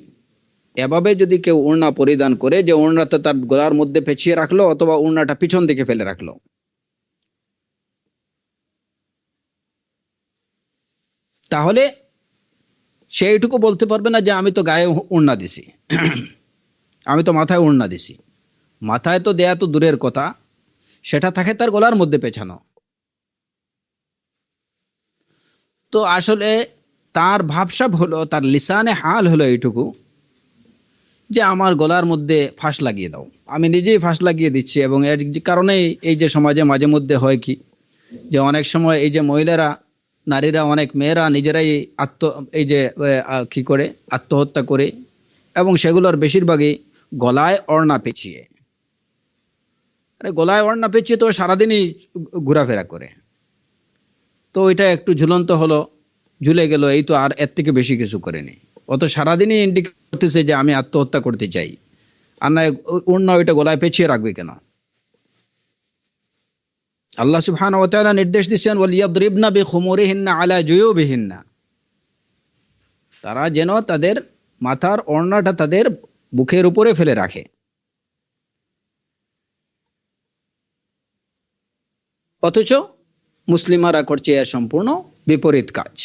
এভাবে যদি কেউ ওড়না পরিধান করে যে ওড়নাটা তার গলার মধ্যে পেঁচিয়ে রাখলো অথবা ওড়নাটা পিছন দিকে ফেলে রাখলো, তাহলে সে এইটুকু বলতে পারবে না যে আমি তো গায়ে ওড়না দিছি, আমি তো মাথায় ওড়না দিছি। মাথায় তো দেয়া তো দূরের কথা, সেটা থাকে তার গলার মধ্যে পেছানো। তো আসলে তার ভাবসাব হলো, তার লিসানে হাল হলো এইটুকু যে আমার গলার মধ্যে ফাঁস লাগিয়ে দাও, আমি নিজেই ফাঁস লাগিয়ে দিচ্ছি। এবং এর কারণেই এই যে সমাজে মাঝে মধ্যে হয় কি, যে অনেক সময় এই যে মহিলারা, নারীরা, অনেক মেয়েরা নিজেরাই কি করে আত্মহত্যা করে, এবং সেগুলোর বেশিরভাগই গলায় ওড়না পেঁচিয়ে। আরে গলায় ওড়না পেঁচিয়ে তো সারাদিনই ঘোরাফেরা করে, তো ওইটা একটু ঝুলন্ত হলো, ঝুলে গেল, এই তো আর এর থেকে বেশি কিছু করেনি। অত সারাদিনই ইন্ডিকেট করতেছে যে আমি আত্মহত্যা করতে চাই, আর না ওড়না ওইটা গলায় পেঁচিয়ে রাখবে কেন? আল্লাহ সুবহানাহু ওয়া তাআলা নির্দেশ দিচ্ছেন ওয়ালিয়াদরিবনা বিখুমুরিহিন্না আলা জুয়ুবিহিন্না, তারা যেন তাদের মাথার ওড়নাটা তাদের বুকের উপরে ফেলে রাখে। অথচ মুসলিমারা করছে এর সম্পূর্ণ বিপরীত কাজ।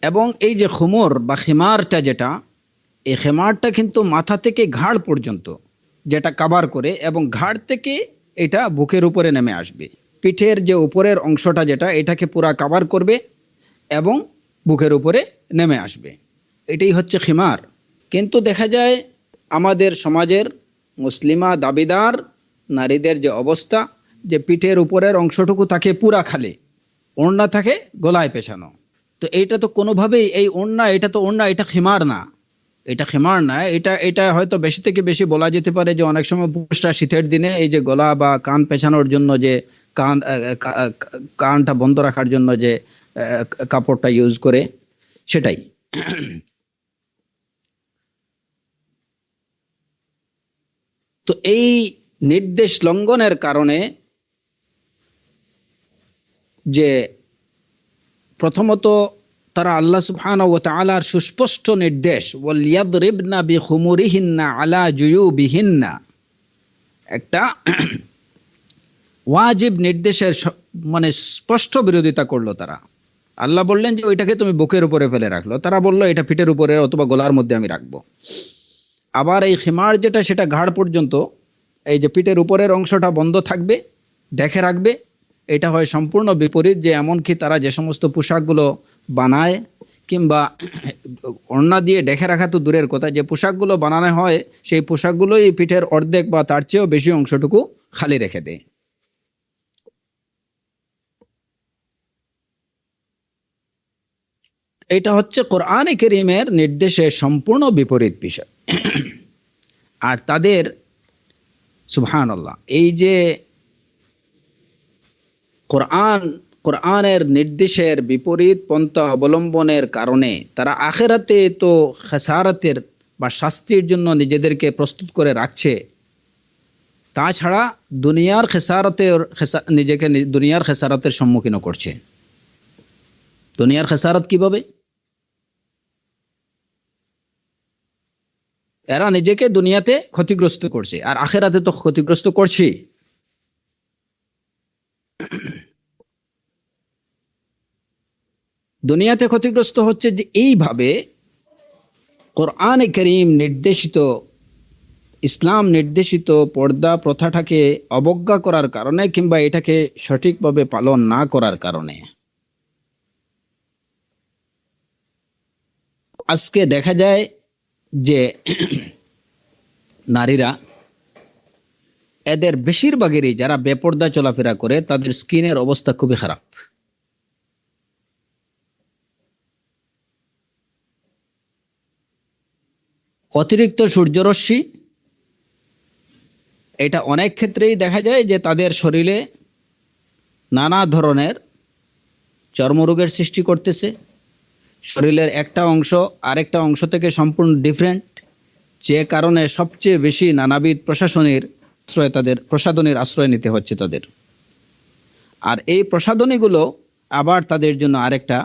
এবং এই যে খুমর বা খিমারটা, যেটা এই খিমারটা কিন্তু মাথা থেকে ঘাড় পর্যন্ত যেটা কাভার করে, এবং ঘাড় থেকে এটা বুকের উপরে নেমে আসবে। পিঠের যে উপরের অংশটা যেটা, এটাকে পুরা কাভার করবে এবং বুকের উপরে নেমে আসবে, এটাই হচ্ছে খিমার। কিন্তু দেখা যায় আমাদের সমাজের মুসলিমা দাবিদার নারীদের যে অবস্থা, যে পিঠের উপরের অংশটুকু থাকে পুরা খালি, ওড়না থাকে গলায় পেছানো। তো এইটা তো কোনোভাবেই এই ওড়না, এটা তো ওড়না, এটা খিমার না, এটা খিমার না। এটা হয়তো বেশি থেকে বেশি বলা যেতে পারে যে অনেক সময় পুরুষরা শীতের দিনে এই যে গলা বা কান পেছানোর জন্য যে কানটা বন্ধ রাখার জন্য যে কাপড়টা ইউজ করে, সেটাই। তো এই নির্দেশ লঙ্ঘনের কারণে যে প্রথমত তারা আল্লাহ সুবহানাহু ওয়া তাআলার সুস্পষ্ট নির্দেশ ওয়ালিয়াদরিবনা বিখুমুরিহিন্না আলা জুয়ুবিহিন্না, একটা ওয়াজিব নির্দেশের মানে স্পষ্ট বিরোধিতা করলো তারা। আল্লাহ বললেন যে ওইটাকে তুমি বুকের উপরে ফেলে রাখলো, তারা বললো এটা পিঠের উপরে অথবা গলার মধ্যে আমি রাখবো। আবার এই খিমার যেটা, সেটা ঘাড় পর্যন্ত, এই যে পিঠের উপরের অংশটা বন্ধ থাকবে, ঢেকে রাখবে। এটা হয় সম্পূর্ণ বিপরীত, যে এমনকি তারা যে সমস্ত পোশাকগুলো বানায়, কিংবা ওড়না দিয়ে ঢেকে রাখা তো দূরের কথা, যে পোশাকগুলো বানানো হয় সেই পোশাকগুলোই পিঠের অর্ধেক বা তার চেয়েও বেশি অংশটুকু খালি রেখে দেয়। এটা হচ্ছে কোরআনে কারীমের নির্দেশের সম্পূর্ণ বিপরীত বিষয়। আর তাদের সুবহানাল্লাহ, এই যে কোরআনের নির্দেশের বিপরীত পন্থা অবলম্বনের কারণে তারা আখিরাতে তো খেসারতের বা শাস্তির জন্য নিজেদেরকে প্রস্তুত করে রাখছে, তাছাড়া দুনিয়ার নিজেকে দুনিয়ার খেসারতের সম্মুখীনও করছে। দুনিয়ার খেসারত কিভাবে? এরা নিজেকে দুনিয়াতে ক্ষতিগ্রস্ত করছে, আর আখিরাতে তো ক্ষতিগ্রস্ত করছে। দুনিয়াতে ক্ষতিগ্রস্ত হচ্ছে যে এইভাবে কোরআনে কারীম নির্দেশিত, ইসলাম নির্দেশিত পর্দা প্রথাটাকে অবজ্ঞা করার কারণে, কিংবা এটাকে সঠিকভাবে পালন না করার কারণে। আজকে দেখা যায় যে নারীরা, এদের বেশিরভাগেরই যারা বেপর্দা চলাফেরা করে, তাদের স্কিনের অবস্থা খুবই খারাপ। অতিরিক্ত সূর্যরশ্মি, এটা অনেক ক্ষেত্রেই দেখা যায় যে তাদের শরীরে নানা ধরনের চর্মরোগের সৃষ্টি করতেছে। শরীরের একটা অংশ আরেকটা অংশ থেকে সম্পূর্ণ ডিফারেন্ট, যে কারণে সবচেয়ে বেশি নানাবিধ প্রসাধনীর আশ্রয় নিতে হচ্ছে তাদের। আর এই প্রসাধনীগুলো আবার তাদের জন্য আরেকটা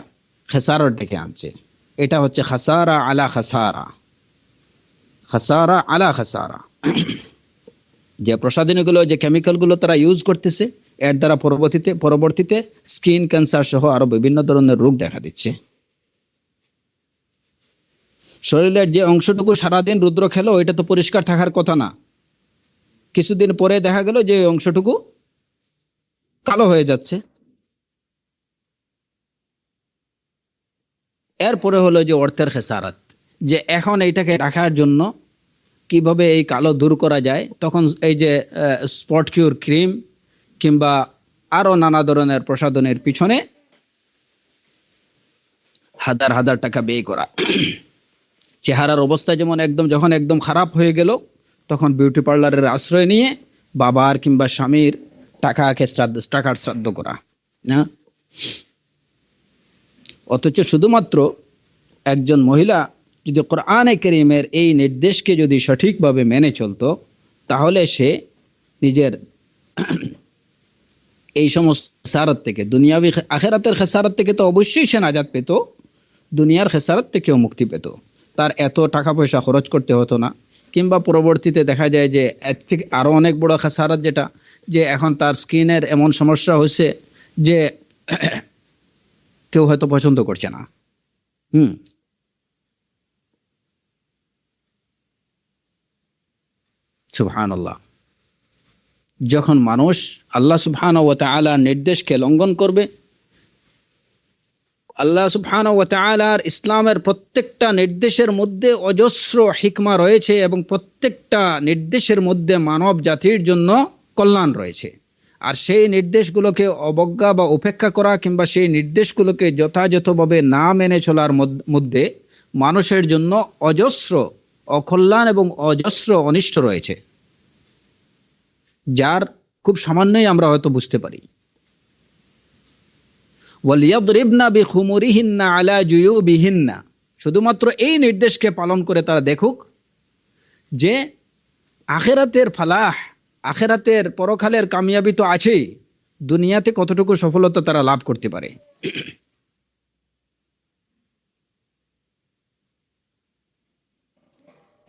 খেসারত ডেকে আনছে। এটা হচ্ছে খাসারা আলা খাসারা, খাসারা আলা খাসারা। যে প্রসাধনীগুলো, যে কেমিক্যালগুলো তারা ইউজ করতেছে, এর দ্বারা পরবর্তীতে স্কিন ক্যান্সার সহ আরো বিভিন্ন ধরনের রোগ দেখা দিচ্ছে। শরীরের যে অংশটুকু সারাদিন রুদ্র খেলো, ওইটা তো পরিষ্কার থাকার কথা না, কিছুদিন পরে দেখা গেল যে অংশটুকু কালো হয়ে যাচ্ছে। এরপরে হলো যে অর্থের খেসারত, যে এখন এইটাকে রাখার জন্য কিভাবে এই কালো দূর করা যায়। তখন এই যে স্পট কিউর ক্রিম কিংবা আরো নানা ধরনের প্রসাধনের পিছনে হাজার হাজার টাকা ব্যয় করা। চেহারার অবস্থা যেমন যখন একদম খারাপ হয়ে গেল, তখন বিউটি পার্লারের আশ্রয় নিয়ে বাবার কিংবা স্বামীর টাকার শ্রাদ্ধ করা। অথচ শুধুমাত্র একজন মহিলা যদি কোরআনে কারীমের এই নির্দেশকে যদি সঠিকভাবে মেনে চলতো, তাহলে সে নিজের এই সমস্ত খেসারত থেকে, দুনিয়াবি আখেরাতের খেসারত থেকে তো অবশ্যই সে নাজাত পেত, দুনিয়ার খেসারত থেকেও মুক্তি পেত। তার এত টাকা পয়সা খরচ করতে হতো না, কিংবা পরবর্তীতে দেখা যায় যে এর থেকে আরও অনেক বড় খেসারত যেটা, যে এখন তার স্কিনের এমন সমস্যা হয়েছে যে কেউ হয়তো পছন্দ করছে না। সুবহানাল্লাহ। যখন মানুষ আল্লাহ সুবহানাহু ওয়া তাআলার নির্দেশকে লঙ্ঘন করবে, আল্লাহ সুবহানাহু ওয়া তাআলার ইসলামের প্রত্যেকটা নির্দেশের মধ্যে অজস্র হিকমা রয়েছে এবং প্রত্যেকটা নির্দেশের মধ্যে মানব জাতির জন্য কল্যাণ রয়েছে। আর সেই নির্দেশগুলোকে অবজ্ঞা বা উপেক্ষা করা কিংবা সেই নির্দেশগুলোকে যথাযথভাবে না মেনে চলার মধ্যে মানুষের জন্য অজস্র অকল্যাণ এবং অজস্র অনিষ্ট রয়েছে, যার খুব সামান্যই আমরা হয়তো বুঝতে পারি। ওয়ালিয়াদরিবনা বিখুমুরিহিন্না আলা জুয়ুবিহিন্না, শুধুমাত্র এই নির্দেশকে পালন করে তারা দেখুক যে আখেরাতের ফালাহ, আখেরাতের পরকালের কামিয়াবি তো আছেই, দুনিয়াতে কতটুকু সফলতা তারা লাভ করতে পারে।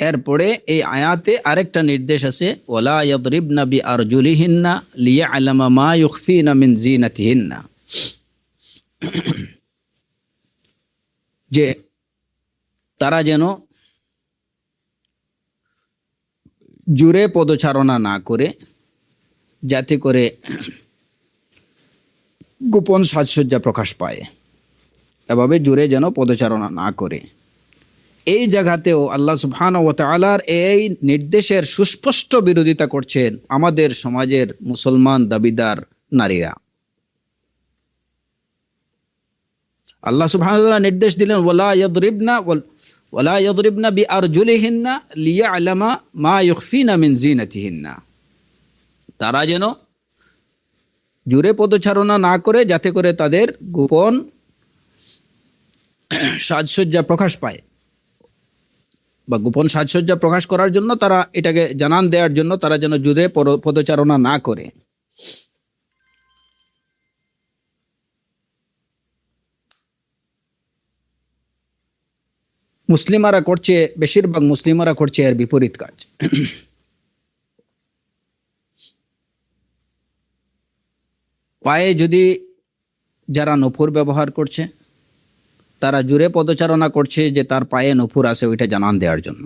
এরপরে এই আয়াতে আরেকটা নির্দেশ আছে, ওয়ালা ইয়াদরিবনা বিআরজুলিহিন্না লিয়া'লামা মা ইউখফিনা মিন জিনাতিহিন্না, যে তারা যেন জোরে পদচারণা না করে, যাতে করে গোপন সাজসজ্জা প্রকাশ পায়, এভাবে জোরে যেন পদচারণা না করে। এই জায়গাতেও আল্লাহ সুবহানাহু ওয়া তাআলার এই নির্দেশের সুস্পষ্ট বিরোধিতা করছেন আমাদের সমাজের মুসলমান দাবিদার নারীরা। আল্লাহ সুবহানাহু ওয়া তাআলা নির্দেশ দিলেন, ওয়ালা ইয়াদরিবনা বিআরজুলিহিন্না লিয়া'লামা মা ইউখফিনা মিন জিনাতিহিন্না, তারা যেন জোরে পদচারণা না করে, যাতে করে তাদের গোপন সাজসজ্জা প্রকাশ পায়, বা গোপন সাজসজ্জা প্রকাশ করার জন্য তারা এটাকে জানান দেওয়ার জন্য তারা যেন জোরে পদচারণা না করে। মুসলিমারা করছে, বেশিরভাগ মুসলিমারা করছে এর বিপরীত কাজ। পায়ে যদি যারা নূপুর ব্যবহার করছে, তারা জোরে পদচারণা করছে যে তার পায়ে নূপুর আছে, ওইটা জানান দেওয়ার জন্য।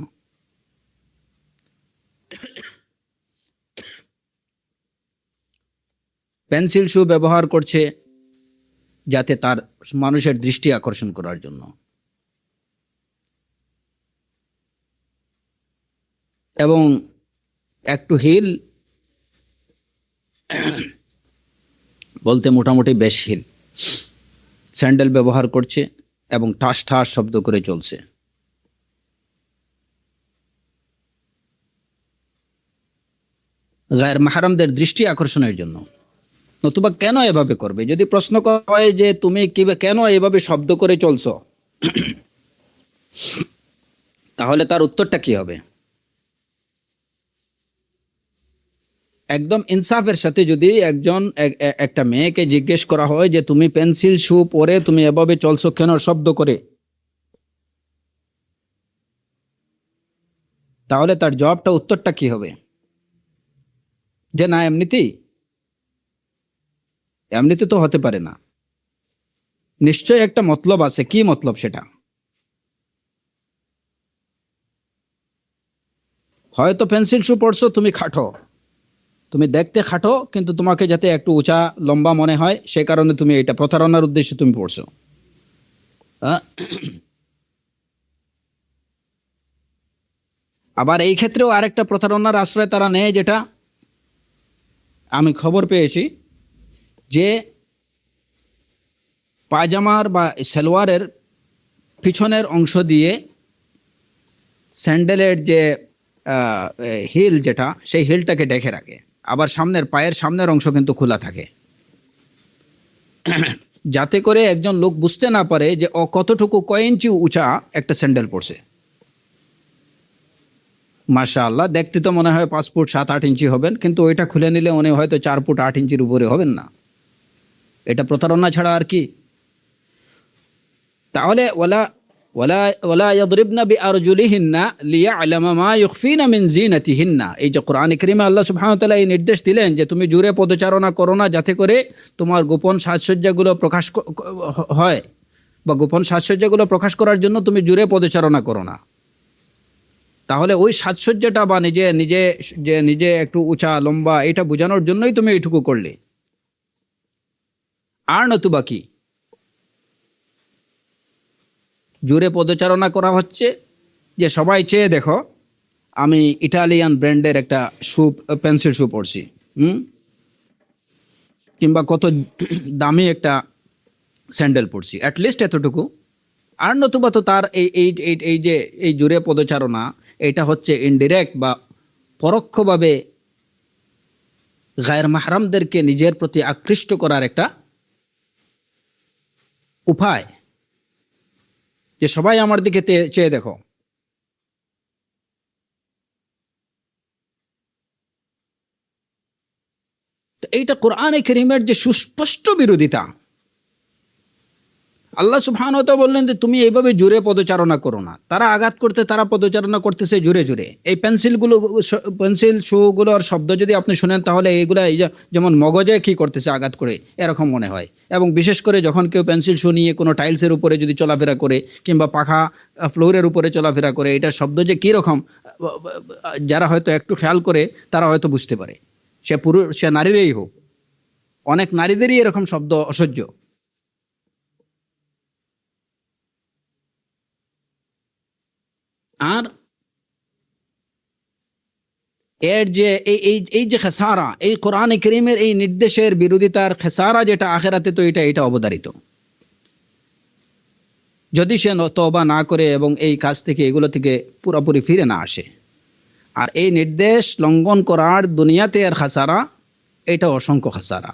পেন্সিল শু ব্যবহার করছে যাতে তার মানুষের দৃষ্টি আকর্ষণ করার জন্য। এবং একটু হিল বলতে মোটামুটি বেশ হিল স্যান্ডেল ব্যবহার করছে এবং ঠাস ঠাস শব্দ করে চলছে। গায়ের মাহরামদের দৃষ্টি আকর্ষণের জন্য। নতুবা কেন এভাবে করবে? যদি প্রশ্ন করা হয় যে তুমি কেন এভাবে শব্দ করে চলছো, তাহলে তার উত্তরটা কি হবে? একদম ইনসাফের সাথে যদি একটা মেয়েকে জিজ্ঞেস করা হয় যে তুমি পেন্সিল শু পরে তুমি এভাবে চলছো কেন শব্দ করে, তাহলে তার জবাবটা, উত্তরটা কি হবে? যে না, এমনিতে তো হতে পারে না, নিশ্চয় একটা মতলব আছে। কি মতলব সেটা? হয়তো পেন্সিল শু পরছো, তুমি খাটো, তুমি দেখতে খাটো, কিন্তু তোমাকে যাতে একটু উঁচা লম্বা মনে হয়, সেই কারণে তুমি এটা প্রতারণার উদ্দেশ্যে তুমি পড়ছো। আবার এই ক্ষেত্রেও আরেকটা প্রতারণার আশ্রয় তারা নেয়, যেটা আমি খবর পেয়েছি, যে পায়জামার বা সালোয়ারের পিছনের অংশ দিয়ে স্যান্ডেলের যে হিল, যেটা সেই হিলটাকে ঢেকে রাখে, আবার পায়ের সামনের অংশ কিন্তু খোলা থাকে। যাতে করে একজন লোক বুঝতে না পারে যে ও কতটুকু কয় ইঞ্চি উঁচা একটা স্যান্ডেল পরছে। মাশাআল্লাহ, দেখতে তো মনে হয় 5 ফুট 7-8 ইঞ্চি হবেন, কিন্তু ওইটা খুলে নিলে উনি হয়তো 4 ফুট 8 ইঞ্চির উপরে হবেন না। এটা প্রতারণা ছাড়া আর কি। তাহলে ওয়ালা ওয়ালা ওয়ালা ইয়াদরিবনা বিআরজুলিহিন্না লিয়া'লামা মা ইউখফিনা মিন জিনাতিহিন্না, এই যে কোরআনে কারীমে আল্লাহ সুবহানাহু ওয়া তাআলা এই নির্দেশ দিলেন যে তুমি জোরে পদচারণা করো না, যাতে করে তোমার গোপন সাজসজ্জাগুলো প্রকাশ হয়, বা গোপন সাজসজ্জাগুলো প্রকাশ করার জন্য তুমি জোরে পদচারণা করো না। তাহলে ওই সাজসজ্জাটা বা নিজে নিজে যে নিজে একটু উঁচা লম্বা এটা বোঝানোর জন্যই তুমি এইটুকু করলে, আর নতুবা কি। জোরে পদচারণা করা হচ্ছে যে সবাই চেয়ে দেখো আমি ইটালিয়ান ব্র্যান্ডের একটা শু, পেন্সিল শু পরছি, কিংবা কত দামি একটা স্যান্ডেল পরছি, অ্যাটলিস্ট এতটুকু। আর নতুবা তো তার এই এই এই এই যে এই জোরে পদচারণা, এটা হচ্ছে ইনডিরেক্ট বা পরোক্ষভাবে গায়ের মাহরামদেরকে নিজের প্রতি আকৃষ্ট করার একটা উপায়, যে সবাই আমার দিকে চেয়ে দেখো। তো এইটা কোরআনে কারীমের যে সুস্পষ্ট বিরোধিতা। আল্লাহ সুবহানাহু ওয়া তাআলা বললেন যে তুমি এইভাবে জোরে পদচারণা করো না। তারা আঘাত করতে তারা পদচারণা করতেছে জোরে জোরে। এই পেন্সিল শুগুলোর শব্দ যদি আপনি শুনেন, তাহলে এইগুলা এই যেমন মগজে কি করতেছে আঘাত করে এরকম মনে হয়। এবং বিশেষ করে যখন কেউ পেন্সিল শু নিয়ে কোনো টাইলসের উপরে যদি চলাফেরা করে, কিংবা পাখা ফ্লোরের উপরে চলাফেরা করে, এটার শব্দ যে কীরকম, যারা হয়তো একটু খেয়াল করে তারা হয়তো বুঝতে পারে। সে পুরুষ সে নারীরই হোক, অনেক নারীদেরই এরকম শব্দ অসহ্য। আর এর যে এই এই এই যে খেসারা, এই কোরআনে কারীমের এই নির্দেশের বিরোধিতার খেসারা যেটা আখেরাতে, তো এটা অবধারিত। যদি সে তওবা না করে এবং এই কাজ থেকে এগুলো থেকে পুরোপুরি ফিরে না আসে। আর এই নির্দেশ লঙ্ঘন করার দুনিয়াতে এর খাসারা, এটা অসংখ্য খাসারা।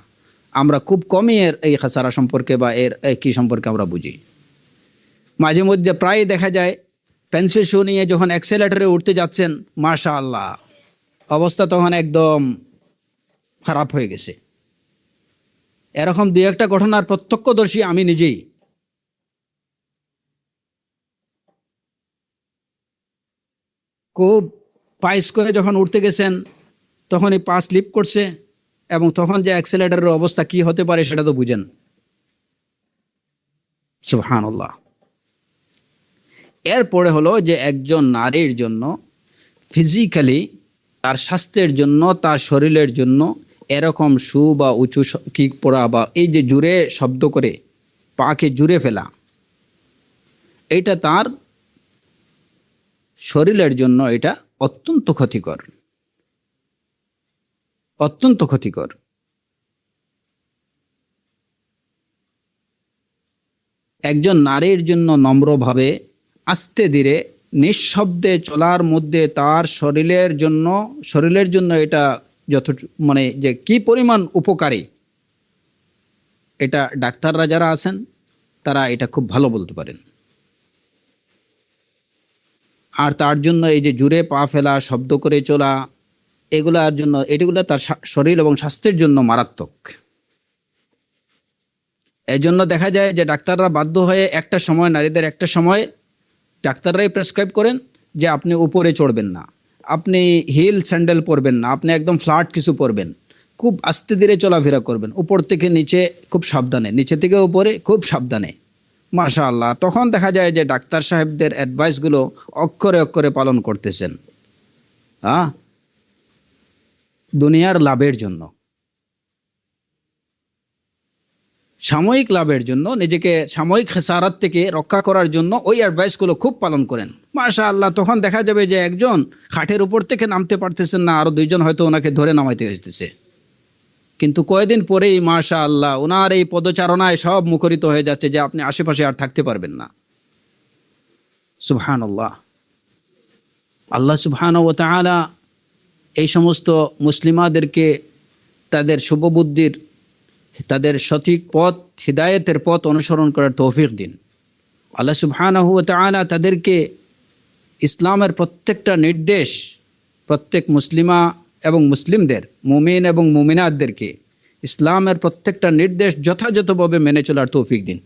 আমরা খুব কমই এর এই খাসারা সম্পর্কে বা এর কি সম্পর্কে আমরা বুঝি। মাঝে মধ্যে প্রায় দেখা যায় পেন্সিল শু নিয়ে যখন অ্যাক্সেলেটরে উঠতে যাচ্ছেন, মাশাআল্লাহ অবস্থা তখন একদম খারাপ হয়ে গেছে। এরকম দুই একটা ঘটনার প্রত্যক্ষদর্শী আমি নিজেই। খুব পাইস করে যখন উঠতে গেছেন, তখনই পা স্লিপ করছে, এবং তখন যে অ্যাক্সেলেটরের অবস্থা কি হতে পারে সেটা তো বুঝেন। সুবহানাল্লাহ। এরপরে হলো যে একজন নারীর জন্য ফিজিক্যালি, তার স্বাস্থ্যের জন্য, তার শরীরের জন্য এরকম শু বা উঁচু কিক পরা, বা এই যে জুড়ে শব্দ করে পাকে জুড়ে ফেলা, এটা তার শরীরের জন্য এটা অত্যন্ত ক্ষতিকর, অত্যন্ত ক্ষতিকর। একজন নারীর জন্য নম্রভাবে আস্তে ধীরে নিঃশব্দে চলার মধ্যে তার শরীরের জন্য এটা মানে যে কি পরিমাণ উপকারী, এটা ডাক্তাররা যারা আছেন তারা এটা খুব ভালো বলতে পারেন। আর তার জন্য এই যে জুড়ে পা ফেলা, শব্দ করে চলা, এগুলো তার শরীর এবং স্বাস্থ্যের জন্য মারাত্মক। এই জন্য দেখা যায় যে ডাক্তাররা বাধ্য হয়ে একটা সময়, নারীদের একটা সময় ডাক্তাররাই প্রেসক্রাইব করেন যে আপনি উপরে চড়বেন না, আপনি হিল স্যান্ডেল পরবেন না, আপনি একদম ফ্ল্যাট কিছু পরবেন, খুব আস্তে ধীরে চলাফেরা করবেন, উপর থেকে নিচে খুব সাবধানে, নিচে থেকে উপরে খুব সাবধানে। মাশাআল্লাহ, তখন দেখা যায় যে ডাক্তার সাহেবদের অ্যাডভাইসগুলো অক্ষরে অক্ষরে পালন করতেছেন, দুনিয়ার লাভের জন্য, সাময়িক লাভের জন্য, নিজেকে সাময়িক খেসারাত থেকে রক্ষা করার জন্য ওই অ্যাডভাইসগুলো খুব পালন করেন। মাশাআল্লাহ, তখন দেখা যাবে যে একজন খাটের উপর থেকে নামতে পারতেছেন না, আরও দুইজন হয়তো ওনাকে ধরে নামাইতে হইতেছে। কিন্তু কয়েকদিন পরেই মাশাআল্লাহ ওনার এই পদচারণায় সব মুখরিত হয়ে যাচ্ছে যে আপনি আশেপাশে আর থাকতে পারবেন না। সুবহানাল্লাহ। আল্লাহ সুবহানাহু ওয়া তাআলা এই সমস্ত মুসলিমাদেরকে তাদের শুভবুদ্ধির তাদের সঠিক পথ, হিদায়েতের পথ অনুসরণ করার তৌফিক দিন। আল্লাহ সুবহানাহু ওয়া তাআলা তাদেরকে ইসলামের প্রত্যেকটা নির্দেশ, প্রত্যেক মুসলিমা এবং মুসলিমদের, মুমিন এবং মুমিনাতদেরকে ইসলামের প্রত্যেকটা নির্দেশ যথাযথভাবে মেনে চলার তৌফিক দিন।